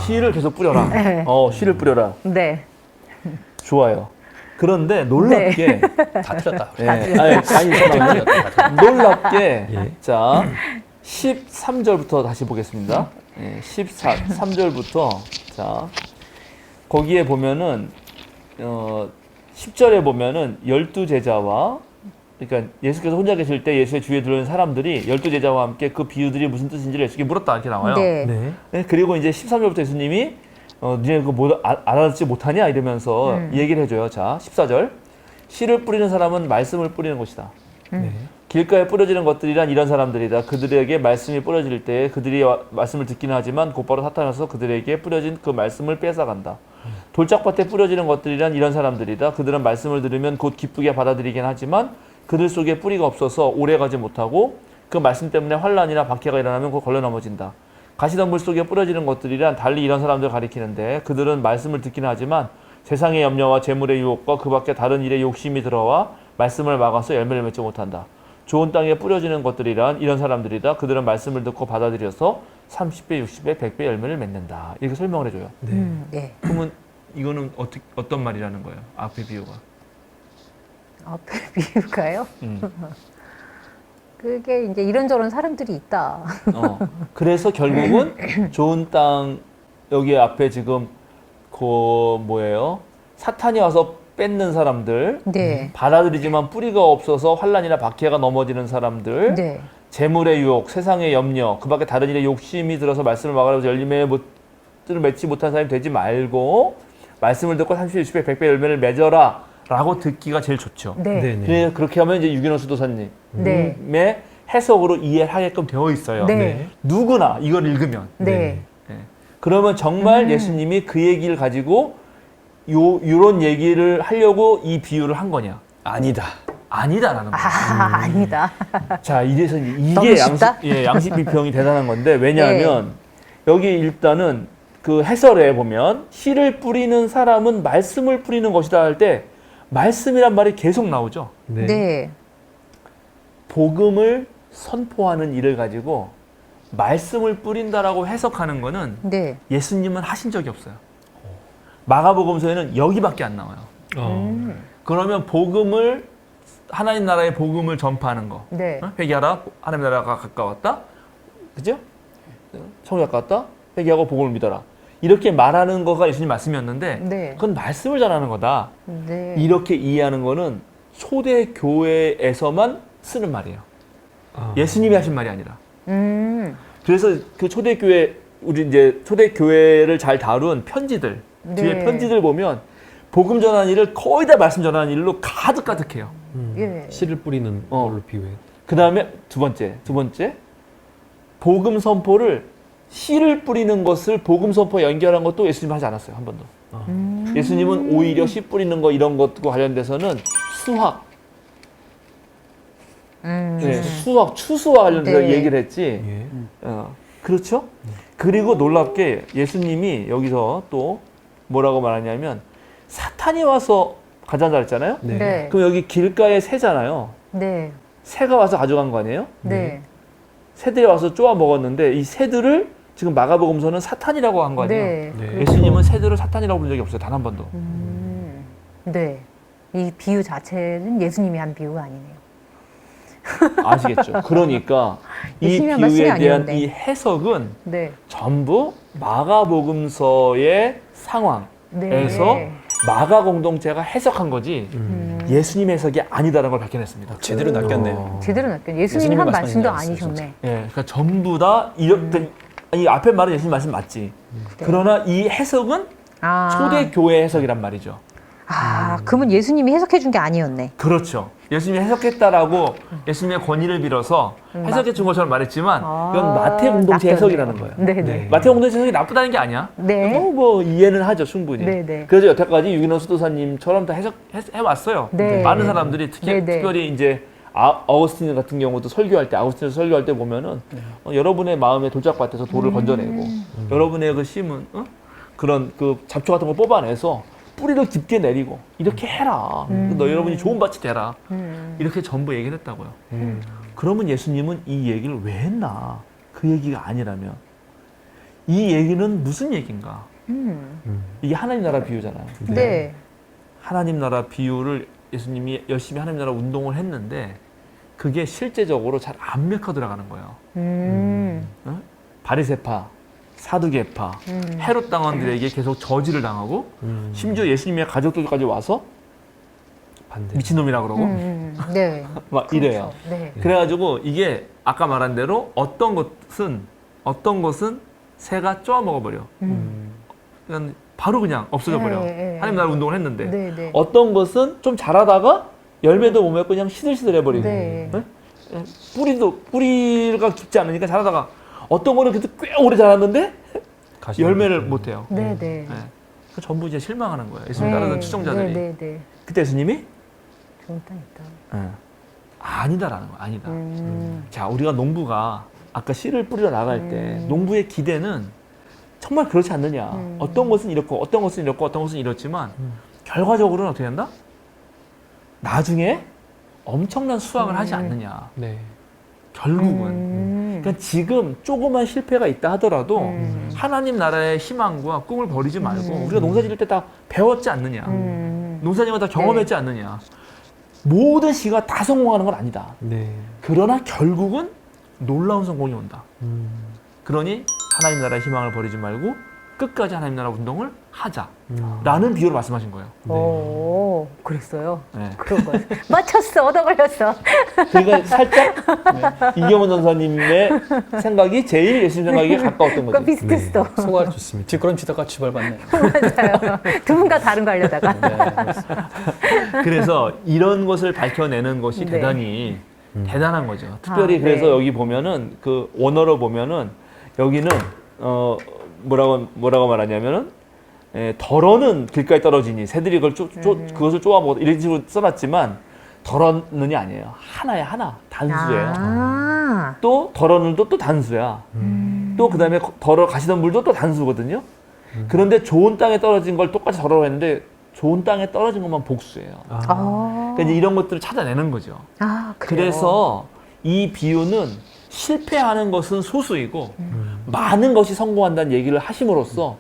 씨를 계속 뿌려라. 네. 씨를 뿌려라. 네. 좋아요. 그런데 놀랍게 다 틀렸다. 예. 아니 잠깐만요. 놀랍게 예. 자 13절부터 다시 보겠습니다. 13절부터 자 거기에 보면은 10절에 보면은 12제자와 그러니까 예수께서 혼자 계실 때 예수의 주위에 들어오는 사람들이 12제자와 함께 그 비유들이 무슨 뜻인지를 예수께 물었다 이렇게 나와요. 네. 네. 네, 그리고 이제 13절부터 예수님이 니네 그거 뭐 알아듣지 못하냐 이러면서 얘기를 해줘요. 자 14절 씨를 뿌리는 사람은 말씀을 뿌리는 것이다. 네. 길가에 뿌려지는 것들이란 이런 사람들이다. 그들에게 말씀이 뿌려질 때 그들이 말씀을 듣기는 하지만 곧바로 사탄에서 그들에게 뿌려진 그 말씀을 뺏어간다. 돌짝밭에 뿌려지는 것들이란 이런 사람들이다. 그들은 말씀을 들으면 곧 기쁘게 받아들이긴 하지만 그들 속에 뿌리가 없어서 오래가지 못하고 그 말씀 때문에 환란이나 박해가 일어나면 곧 걸려 넘어진다. 가시덤불 속에 뿌려지는 것들이란 달리 이런 사람들을 가리키는데 그들은 말씀을 듣기는 하지만 세상의 염려와 재물의 유혹과 그 밖에 다른 일에 욕심이 들어와 말씀을 막아서 열매를 맺지 못한다. 좋은 땅에 뿌려지는 것들이란 이런 사람들이다. 그들은 말씀을 듣고 받아들여서 30배, 60배, 100배 열매를 맺는다. 이렇게 설명을 해줘요. 네. 그러면 이거는 어떤 말이라는 거예요? 앞에 비유가. 앞에 비유가요? 그게 이제 이런저런 사람들이 있다. 그래서 결국은 좋은 땅 여기 앞에 지금 그 뭐예요? 사탄이 와서 뺏는 사람들, 네. 받아들이지만 뿌리가 없어서 환란이나 박해가 넘어지는 사람들, 네. 재물의 유혹, 세상의 염려, 그 밖에 다른 일에 욕심이 들어서 말씀을 막으려고 열림에 맺지 못한 사람이 되지 말고 말씀을 듣고 30배, 60배, 100배 열매를 맺어라 라고 듣기가 제일 좋죠. 네. 네. 네. 그래서 그렇게 하면 이제 유기농 수도사님의 네. 해석으로 이해하게끔 되어 있어요. 네. 누구나 이걸 읽으면. 네. 그러면 정말 예수님이 그 얘기를 가지고 요런 얘기를 하려고 이 비유를 한 거냐? 아니다. 아니다라는 거예요. 아니다. 자, 이래서 너무 이게 쉽다? 양식 비평이 대단한 건데 왜냐하면 여기 일단은 그 해설에 보면 씨를 뿌리는 사람은 말씀을 뿌리는 것이다 할 때 말씀이란 말이 계속 나오죠. 네. 네. 복음을 선포하는 일을 가지고 말씀을 뿌린다라고 해석하는 거는 네. 예수님은 하신 적이 없어요. 마가복음서에는 여기밖에 안 나와요. 그러면 복음을 하나님 나라의 복음을 전파하는 거. 네. 회개하라. 하나님 나라가 가까웠다. 그죠? 천국이 가까웠다. 회개하고 복음을 믿어라. 이렇게 말하는 거가 예수님 말씀이었는데 네. 그건 말씀을 전하는 거다. 네. 이렇게 이해하는 거는 초대 교회에서만 쓰는 말이에요. 아. 예수님이 하신 말이 아니라. 그래서 그 초대 교회 우리 이제 초대 교회를 잘 다룬 편지들 뒤에 네. 편지들 보면 복음 전하는 일을 거의 다 말씀 전하는 일로 가득해요. 예. 씨를 뿌리는 걸로 비유해. 그 다음에 두 번째 복음 선포를 씨를 뿌리는 것을 복음 선포에 연결한 것도 예수님 하지 않았어요. 한 번도. 예수님은 오히려 씨 뿌리는 거 이런 것과 관련돼서는 수학, 네, 수학, 추수와 관련돼서 네. 얘기를 했지. 예. 그렇죠? 그리고 놀랍게 예수님이 여기서 또 뭐라고 말하냐면 사탄이 와서 가져간다 그랬잖아요. 네. 네. 그럼 여기 길가에 새잖아요. 네. 새가 와서 가져간 거 아니에요? 네. 새들이 와서 쪼아 먹었는데 이 새들을 지금 마가복음서는 사탄이라고 한 거 아니에요? 네. 네. 예수님은 새들을 사탄이라고 부른 적이 없어요. 단 한 번도. 네. 이 비유 자체는 예수님이 한 비유가 아니네요. 아시겠죠? 그러니까 이 예수님이 한 말씀이 비유에 대한 아니었네. 이 해석은 네. 전부 마가복음서의 상황에서 네. 마가 공동체가 해석한 거지 예수님의 해석이 아니다라는 걸 밝혀냈습니다. 제대로 낚였네요. 제대로 낚여. 예수님이 예수님이 한 말씀하신 말씀도 줄 알았어요, 아니셨네. 예, 그러니까 전부 다 이렇게 이 앞에 말은 예수님 말씀 맞지. 그러나 이 해석은 아. 초대 교회 해석이란 말이죠. 아, 그러면 예수님이 해석해 준 게 아니었네. 그렇죠. 예수님이 해석했다라고 예수님의 권위를 빌어서 해석해 준 것처럼 말했지만 이건 마태 공동체 낚였네요. 해석이라는 거예요. 네네. 네. 마태 공동체 해석이 나쁘다는 게 아니야. 네. 뭐 이해는 하죠, 충분히. 네네. 그래서 여태까지 유기농 수도사님처럼 다 해왔어요. 네. 많은 사람들이 네네. 특별히 이제 아우구스틴 같은 경우도 설교할 때 아우구스틴 설교할 때 보면은 여러분의 마음에 돌짝밭에서 돌을 건져내고 여러분의 그 심은 그런 그 잡초 같은 걸 뽑아내서 뿌리를 깊게 내리고 이렇게 해라. 너 여러분이 좋은 밭이 되라. 이렇게 전부 얘기를 했다고요. 그러면 예수님은 이 얘기를 왜 했나? 그 얘기가 아니라면 이 얘기는 무슨 얘기인가? 이게 하나님 나라 비유잖아요. 네. 하나님 나라 비유를 예수님이 열심히 하나님 나라 운동을 했는데 그게 실제적으로 잘 안 맥혀 들어가는 거예요. 바리새파, 사두개파, 헤롯 당원들에게 계속 저지를 당하고 심지어 예수님의 가족들까지 와서 반대. 미친놈이라 그러고 네. 막 이래요. 네. 그래가지고 이게 아까 말한 대로 어떤 것은 새가 쪼아 먹어버려. 그냥 바로 그냥 없어져 버려. 네. 하나님 나라 운동을 했는데 네. 네. 어떤 것은 좀 자라다가 열매도 못 맺고 그냥 시들시들 해버리고 네. 뿌리가 깊지 않으니까 자라다가 어떤 거는 그래도 꽤 오래 자랐는데 가시 열매를 못 해요. 네. 네. 네. 그 전부 이제 실망하는 거예요. 예수님 따르는 추종자들이. 네. 네. 그때 예수님이 좋은 땅 있다. 아니다라는 거야. 아니다. 자, 우리가 농부가 아까 씨를 뿌리러 나갈 때 농부의 기대는 정말 그렇지 않느냐. 어떤 것은 이렇고 어떤 것은 이렇고 어떤 것은 이렇지만 결과적으로는 어떻게 한다? 나중에 엄청난 수확을 하지 않느냐. 네. 결국은. 그러니까 지금 조그만 실패가 있다 하더라도 하나님 나라의 희망과 꿈을 버리지 말고 우리가 농사 지을 때 다 배웠지 않느냐. 농사지을 다 경험했지 않느냐. 모든 시가 다 성공하는 건 아니다. 네. 그러나 결국은 놀라운 성공이 온다. 그러니 하나님 나라의 희망을 버리지 말고 끝까지 하나님 나라 운동을 하자라는 비유로 말씀하신 거예요. 오, 그랬어요. 네. 그런 거예요. 맞췄어, 얻어 걸렸어. 그러니까 살짝 이경원 전사님의 생각이 제일 예수님 생각에 가까웠던 그거 거죠. 비슷했어. 소화를 좋습니다. 뒷걸음치다가 쥐밟았네. 맞아요. 두 분과 다른 거 하려다가. 그래서 이런 것을 밝혀내는 것이 네. 대단히 대단한 거죠. 특별히 아, 그래서 네. 여기 보면은 그 원어로 보면은 여기는 뭐라고 말하냐면은 덜어는 길가에 떨어지니 새들이 그것을 쪼아 먹었다 이런 식으로 써놨지만 덜어는이 아니에요. 하나야 하나 단수예요. 아, 또 덜어는도 또 단수야. 또 그다음에 덜어 가시던 물도 또 단수거든요. 그런데 좋은 땅에 떨어진 걸 똑같이 덜어라 했는데 좋은 땅에 떨어진 것만 복수예요. 그러니까 이제 이런 것들을 찾아내는 거죠. 아, 그래요? 그래서 이 비유는 실패하는 것은 소수이고 많은 것이 성공한다는 얘기를 하심으로써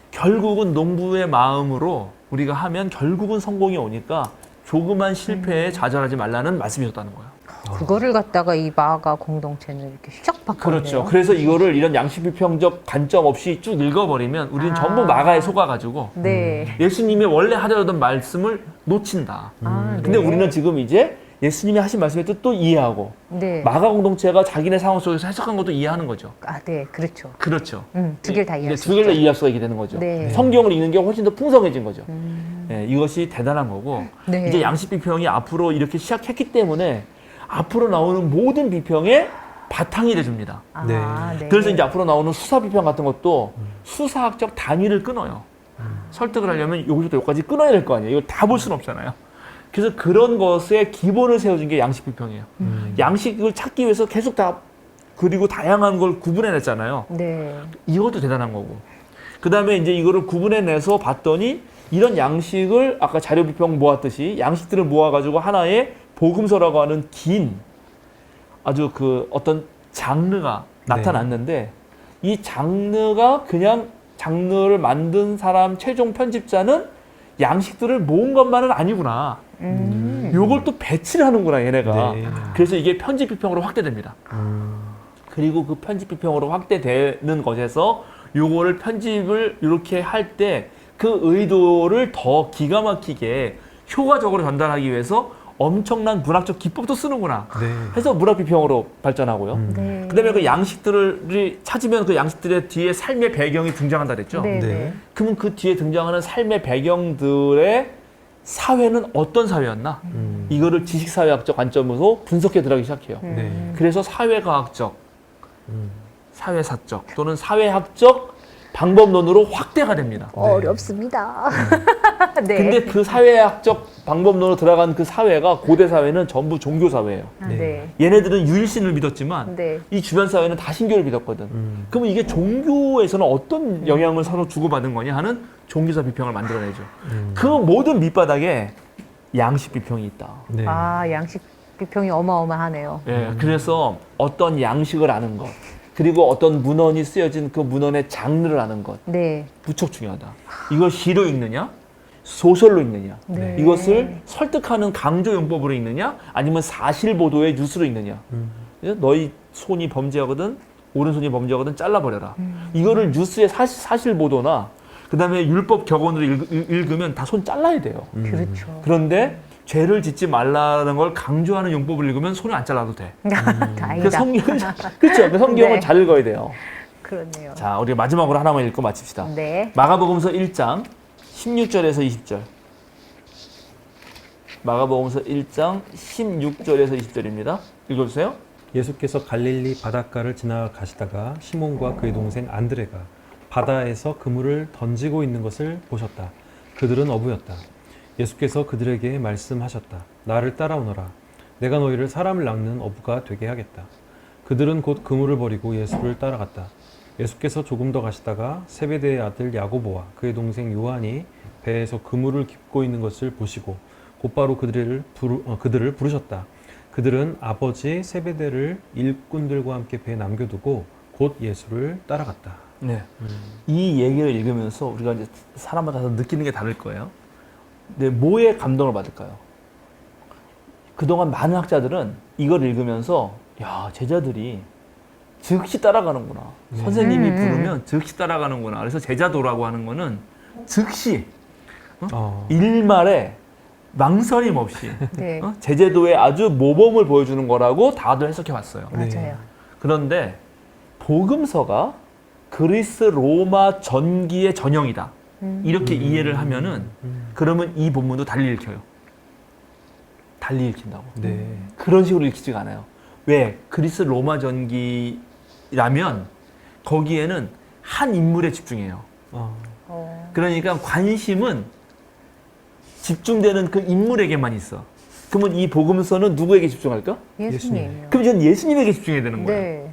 결국은 농부의 마음으로 우리가 하면 결국은 성공이 오니까 조그만 실패에 좌절하지 말라는 말씀이었다는 거예요. 그거를 갖다가 이 마가 공동체는 이렇게 샥 바꿨네요. 그렇죠. 그래서 이거를 이런 양식 비평적 관점 없이 쭉 읽어버리면 우리는 전부 마가에 속아가지고 네. 예수님이 원래 하려던 말씀을 놓친다. 근데 네. 우리는 지금 이제 예수님이 하신 말씀의 뜻도 이해하고 네. 마가 공동체가 자기네 상황 속에서 해석한 것도 이해하는 거죠. 네, 그렇죠. 그렇죠. 두 개를 다 이해할 이제 수 두 개를 다 있죠. 이해할 수가 있게 되는 거죠. 네. 성경을 읽는 게 훨씬 더 풍성해진 거죠. 예, 이것이 대단한 거고 네. 이제 양식 비평이 앞으로 이렇게 시작했기 때문에 앞으로 나오는 모든 비평의 바탕이 돼줍니다. 네. 그래서 이제 앞으로 나오는 수사 비평 같은 것도 수사학적 단위를 끊어요. 설득을 하려면 여기서부터 여기까지 끊어야 될 거 아니에요. 이거 다 볼 수는 없잖아요. 그래서 그런 것의 기본을 세워준 게 양식 비평이에요. 양식을 찾기 위해서 계속 다 그리고 다양한 걸 구분해냈잖아요. 네. 이것도 대단한 거고. 그 다음에 이제 이거를 구분해내서 봤더니 이런 양식을 아까 자료 비평 모았듯이 양식들을 모아가지고 하나의 복음서라고 하는 긴 아주 그 어떤 장르가 나타났는데 이 장르가 그냥 장르를 만든 사람 최종 편집자는 양식들을 모은 것만은 아니구나. 요걸 또 배치를 하는구나 얘네가. 네. 그래서 이게 편집 비평으로 확대됩니다. 그리고 그 편집 비평으로 확대되는 것에서 요거를 편집을 이렇게 할 때 그 의도를 더 기가 막히게 효과적으로 전달하기 위해서 엄청난 문학적 기법도 쓰는구나. 네. 해서 문학 비평으로 발전하고요. 네. 그다음에 그 양식들을 찾으면 그 양식들의 뒤에 삶의 배경이 등장한다 그랬죠. 네. 네. 그러면 그 뒤에 등장하는 삶의 배경들의 사회는 어떤 사회였나? 이거를 지식사회학적 관점으로 분석해 들어가기 시작해요. 네. 그래서 사회과학적, 사회사적 또는 사회학적 방법론으로 확대가 됩니다. 어렵습니다. 네. 근데 그 사회학적 방법론으로 들어간 그 사회가 고대 사회는 전부 종교 사회예요. 네. 얘네들은 유일신을 믿었지만 네. 이 주변 사회는 다 신교를 믿었거든. 그러면 이게 종교에서는 어떤 영향을 서로 주고받은 거냐 하는 종교사 비평을 만들어내죠. 그 모든 밑바닥에 양식 비평이 있다. 네. 양식 비평이 어마어마하네요. 예, 그래서 어떤 양식을 아는 것, 그리고 어떤 문헌이 쓰여진 그 문헌의 장르를 아는 것, 네. 무척 중요하다. 이걸 시로 읽느냐, 소설로 읽느냐, 네. 이것을 설득하는 강조 용법으로 읽느냐, 아니면 사실 보도의 뉴스로 읽느냐. 너희 손이 범죄하거든, 오른손이 범죄하거든 잘라버려라. 이거를 뉴스의 사실 보도나, 그 다음에 율법 격언으로 읽으면 다 손 잘라야 돼요. 그렇죠. 그런데 죄를 짓지 말라는 걸 강조하는 용법을 읽으면 손을 안 잘라도 돼. 그 다행이다. 그렇죠. 그 성경을 네. 잘 읽어야 돼요. 그렇네요. 자, 우리 마지막으로 하나만 읽고 마칩시다. 네. 마가복음서 1장 16절에서 20절. 마가복음서 1장 16절에서 20절입니다. 읽어주세요. 예수께서 갈릴리 바닷가를 지나가시다가 시몬과 그의 동생 안드레가 바다에서 그물을 던지고 있는 것을 보셨다. 그들은 어부였다. 예수께서 그들에게 말씀하셨다. 나를 따라오너라. 내가 너희를 사람을 낚는 어부가 되게 하겠다. 그들은 곧 그물을 버리고 예수를 따라갔다. 예수께서 조금 더 가시다가 세베대의 아들 야고보와 그의 동생 요한이 배에서 그물을 깁고 있는 것을 보시고 곧바로 그들을 부르셨다. 그들은 아버지 세베대를 일꾼들과 함께 배에 남겨두고 곧 예수를 따라갔다. 네. 이 얘기를 읽으면서 우리가 이제 사람마다 느끼는 게 다를 거예요. 근데 뭐에 감동을 받을까요? 그동안 많은 학자들은 이걸 읽으면서 야, 제자들이 즉시 따라가는구나. 선생님이 부르면 즉시 따라가는구나. 그래서 제자도라고 하는 거는 즉시 일말에 망설임 없이 네. 제자도의 아주 모범을 보여주는 거라고 다들 해석해 왔어요. 맞아요. 그런데 복음서가 그리스 로마 전기의 전형이다. 이렇게 이해를 하면은 그러면 이 본문도 달리 읽혀요. 달리 읽힌다고. 네. 그런 식으로 읽히지가 않아요. 왜? 그리스 로마 전기라면 거기에는 한 인물에 집중해요. 그러니까 관심은 집중되는 그 인물에게만 있어. 그러면 이 복음서는 누구에게 집중할까? 예수님. 그럼 이건 예수님에게 집중해야 되는 거예요. 네.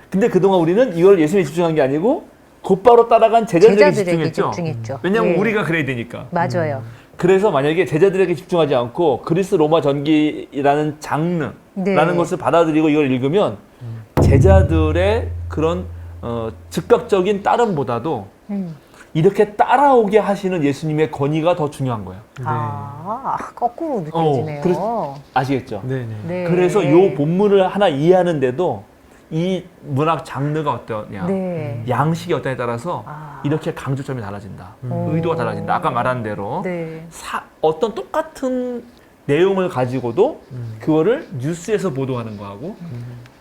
근데 그동안 우리는 이걸 예수님에 집중한 게 아니고 곧바로 따라간 제자들에게 집중했죠. 집중했죠. 왜냐하면 네. 우리가 그래야 되니까. 맞아요. 그래서 만약에 제자들에게 집중하지 않고 그리스 로마 전기라는 장르라는 네. 것을 받아들이고 이걸 읽으면 제자들의 그런 즉각적인 따름보다도 이렇게 따라오게 하시는 예수님의 권위가 더 중요한 거예요. 아, 거꾸로 느껴지네요. 아시겠죠? 네, 네. 네. 그래서 이 본문을 하나 이해하는데도 이 문학 장르가 어떠냐, 네. 양식이 어떠냐에 따라서 아. 이렇게 강조점이 달라진다. 오. 의도가 달라진다. 아까 말한 대로 네. 어떤 똑같은 내용을 가지고도 그거를 뉴스에서 보도하는 거하고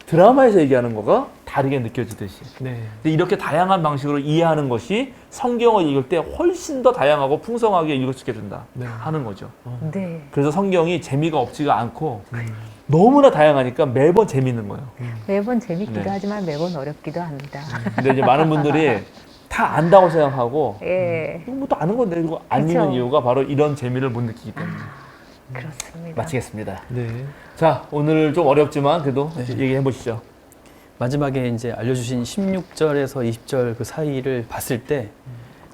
드라마에서 얘기하는 거가 다르게 느껴지듯이. 네. 근데 이렇게 다양한 방식으로 이해하는 것이 성경을 읽을 때 훨씬 더 다양하고 풍성하게 읽을 수 있게 된다 네. 하는 거죠. 네. 그래서 성경이 재미가 없지가 않고 너무나 다양하니까 매번 재밌는 거예요. 매번 재밌기도 네. 하지만 매번 어렵기도 합니다. 근데 이제 많은 분들이 다 안다고 생각하고 예. 뭐 또 아는 건데 이거 안 그쵸. 읽는 이유가 바로 이런 재미를 못 느끼기 때문에. 그렇습니다. 마치겠습니다. 네. 자, 오늘 좀 어렵지만 그래도 네. 얘기해 보시죠. 마지막에 이제 알려주신 16절에서 20절 그 사이를 봤을 때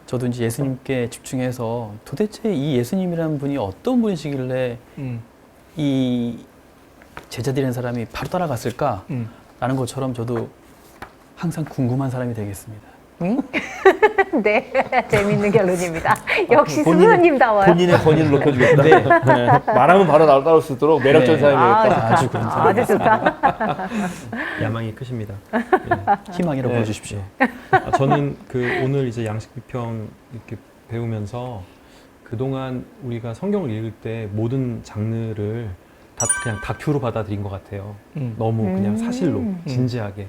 저도 이제 예수님께 집중해서 도대체 이 예수님이라는 분이 어떤 분이시길래 이 제자들이라는 사람이 바로 따라갔을까라는 것처럼 저도 항상 궁금한 사람이 되겠습니다. 응? 네, 재밌는 결론입니다. 역시 본인의- 수녀님다워요. 본인의 권위를 높여주겠다. 네. 네. 말하면 바로 따라올 수 있도록 매력적인 네. 사람이 되겠다. 아주 그런 사람. 아주 좋다. 야망이 크십니다. 희망이라고 네. 불러주십시오. 저는 그 오늘 이제 양식 비평 이렇게 배우면서 그동안 우리가 성경을 읽을 때 모든 장르를 다 그냥 다큐로 받아들인 것 같아요. 너무 그냥 사실로 진지하게.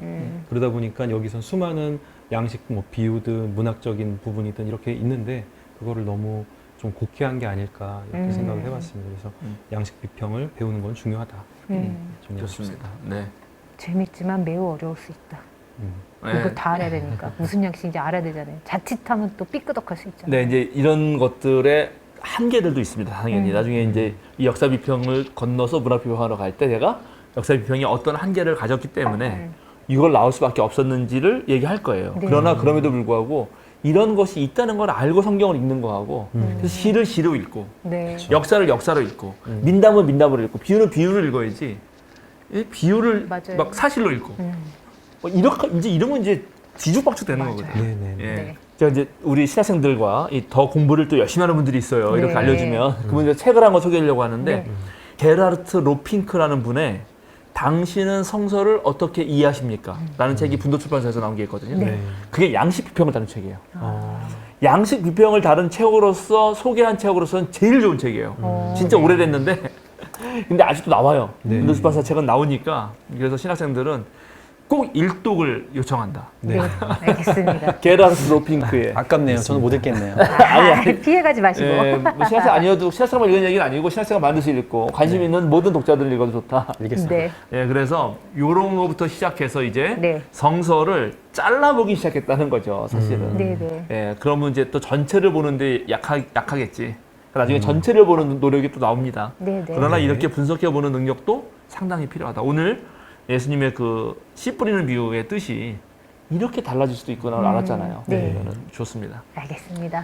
그러다 보니까 여기선 수많은 양식 뭐 비유든 문학적인 부분이든 이렇게 있는데 그거를 너무 좀 곡해한 게 아닐까 이렇게 생각을 해봤습니다. 그래서 양식 비평을 배우는 건 중요하다. 저는 좋습니다. 네. 재밌지만 매우 어려울 수 있다. 네. 이거 다 알아야 되니까. 무슨 양식인지 알아야 되잖아요. 자칫하면 또 삐끄덕할 수 있잖아요. 네, 이제 이런 것들의 한계들도 있습니다. 당연히 나중에 이제 이 역사 비평을 건너서 문학 비평하러 갈 때 제가 역사 비평이 어떤 한계를 가졌기 때문에 이걸 나올 수밖에 없었는지를 얘기할 거예요. 네. 그러나 그럼에도 불구하고 이런 것이 있다는 걸 알고 성경을 읽는 거하고 그래서 시를 시로 읽고 네. 역사를 역사로 읽고 민담은 민담으로 읽고 비유는 비유를 읽어야지 비유를 맞아요. 막 사실로 읽고 이렇게 이제 이러면 이제 뒤죽박죽 되는 맞아요. 거거든요. 네네. 예. 네. 제가 이제 우리 신학생들과 더 공부를 또 열심히 하는 분들이 있어요. 이렇게 네. 알려주면 그분들 책을 한 권 소개하려고 하는데 네. 게라르트 로핑크라는 분의 당신은 성서를 어떻게 이해하십니까? 라는 책이 분도출판사에서 나온 게 있거든요. 네. 네. 그게 양식 비평을 다룬 책이에요. 어, 양식 비평을 다룬 책으로서 소개한 책으로서는 제일 좋은 책이에요. 진짜 오래됐는데 근데 아직도 나와요. 네. 분도출판사 책은 나오니까 그래서 신학생들은 꼭 일독을 요청한다. 네. 알겠습니다. 게라르트 로핑크의 아깝네요. 저는 못 읽겠네요. 피해가지 마시고. 뭐 신학생 아니어도 신학생만 읽는 얘기는 아니고 신학생은 반드시 읽고 관심 있는 모든 독자들 읽어도 좋다. 알겠습니다. 네. 예, 그래서 요런 거부터 시작해서 이제 네. 성서를 잘라보기 시작했다는 거죠, 사실은. 네, 네. 예, 그러면 이제 또 전체를 보는데 약하겠지. 나중에 전체를 보는 노력이 또 나옵니다. 네, 네. 그러나 이렇게 분석해보는 능력도 상당히 필요하다. 오늘 예수님의 그 씨 뿌리는 비유의 뜻이 이렇게 달라질 수도 있구나 알았잖아요. 네. 저는 좋습니다. 알겠습니다.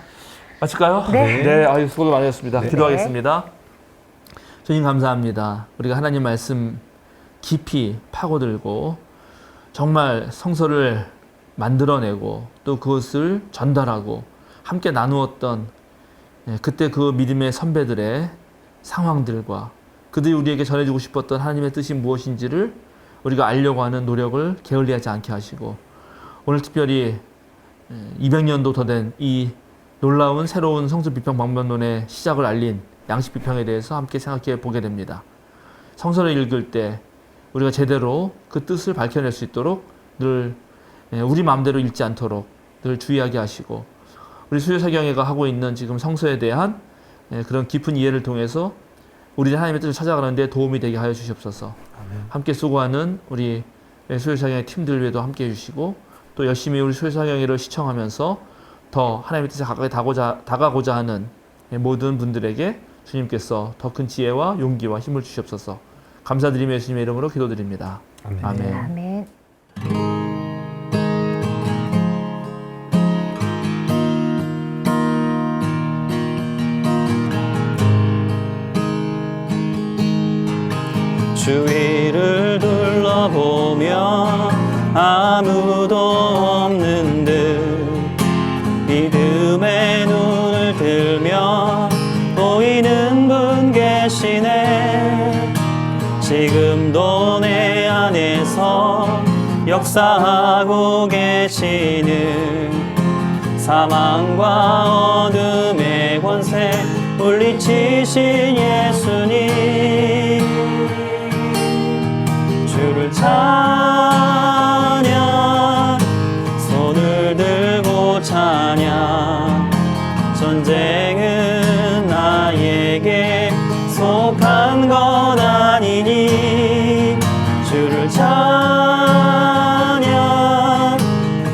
마칠까요? 네. 네, 아유, 수고도 많이 하셨습니다. 네. 기도하겠습니다. 주님 감사합니다. 우리가 하나님 말씀 깊이 파고들고 정말 성서를 만들어내고 또 그것을 전달하고 함께 나누었던 그때 그 믿음의 선배들의 상황들과 그들이 우리에게 전해주고 싶었던 하나님의 뜻이 무엇인지를 우리가 알려고 하는 노력을 게을리하지 않게 하시고 오늘 특별히 200년도 더 된 이 놀라운 새로운 성서 비평 방면론의 시작을 알린 양식 비평에 대해서 함께 생각해 보게 됩니다. 성서를 읽을 때 우리가 제대로 그 뜻을 밝혀낼 수 있도록 늘 우리 마음대로 읽지 않도록 늘 주의하게 하시고 우리 수요사경회가 하고 있는 지금 성서에 대한 그런 깊은 이해를 통해서 우리 하나님의 뜻을 찾아가는 데 도움이 되게 하여 주시옵소서. 함께 수고하는 우리 수요사경회 팀들 외에도 함께 해주시고 또 열심히 우리 수요사경회를 시청하면서 더 하나님의 뜻에 가까이 다가고자 하는 모든 분들에게 주님께서 더 큰 지혜와 용기와 힘을 주시옵소서. 감사드리며 예수님의 이름으로 기도드립니다. 아멘. 아멘. 아멘. 주위를 둘러보며 아무도 없는 듯 믿음의 역사하고 계시는 사망과 어둠의 권세 물리치신 예수님 주를 찬양 손을 들고 찬양 전쟁은 나에게 속한 것 아니니 주를 찬양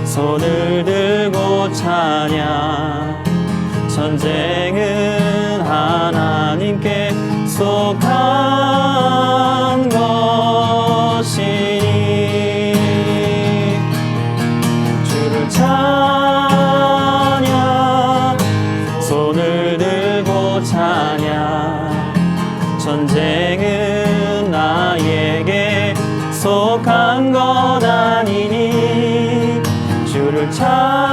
손을 들고 찬양 전쟁은 하나님께 속한 것이니 주를 찬양 손을 들고 찬양 전쟁은 나에게 속한 것 아니니 주를 찬양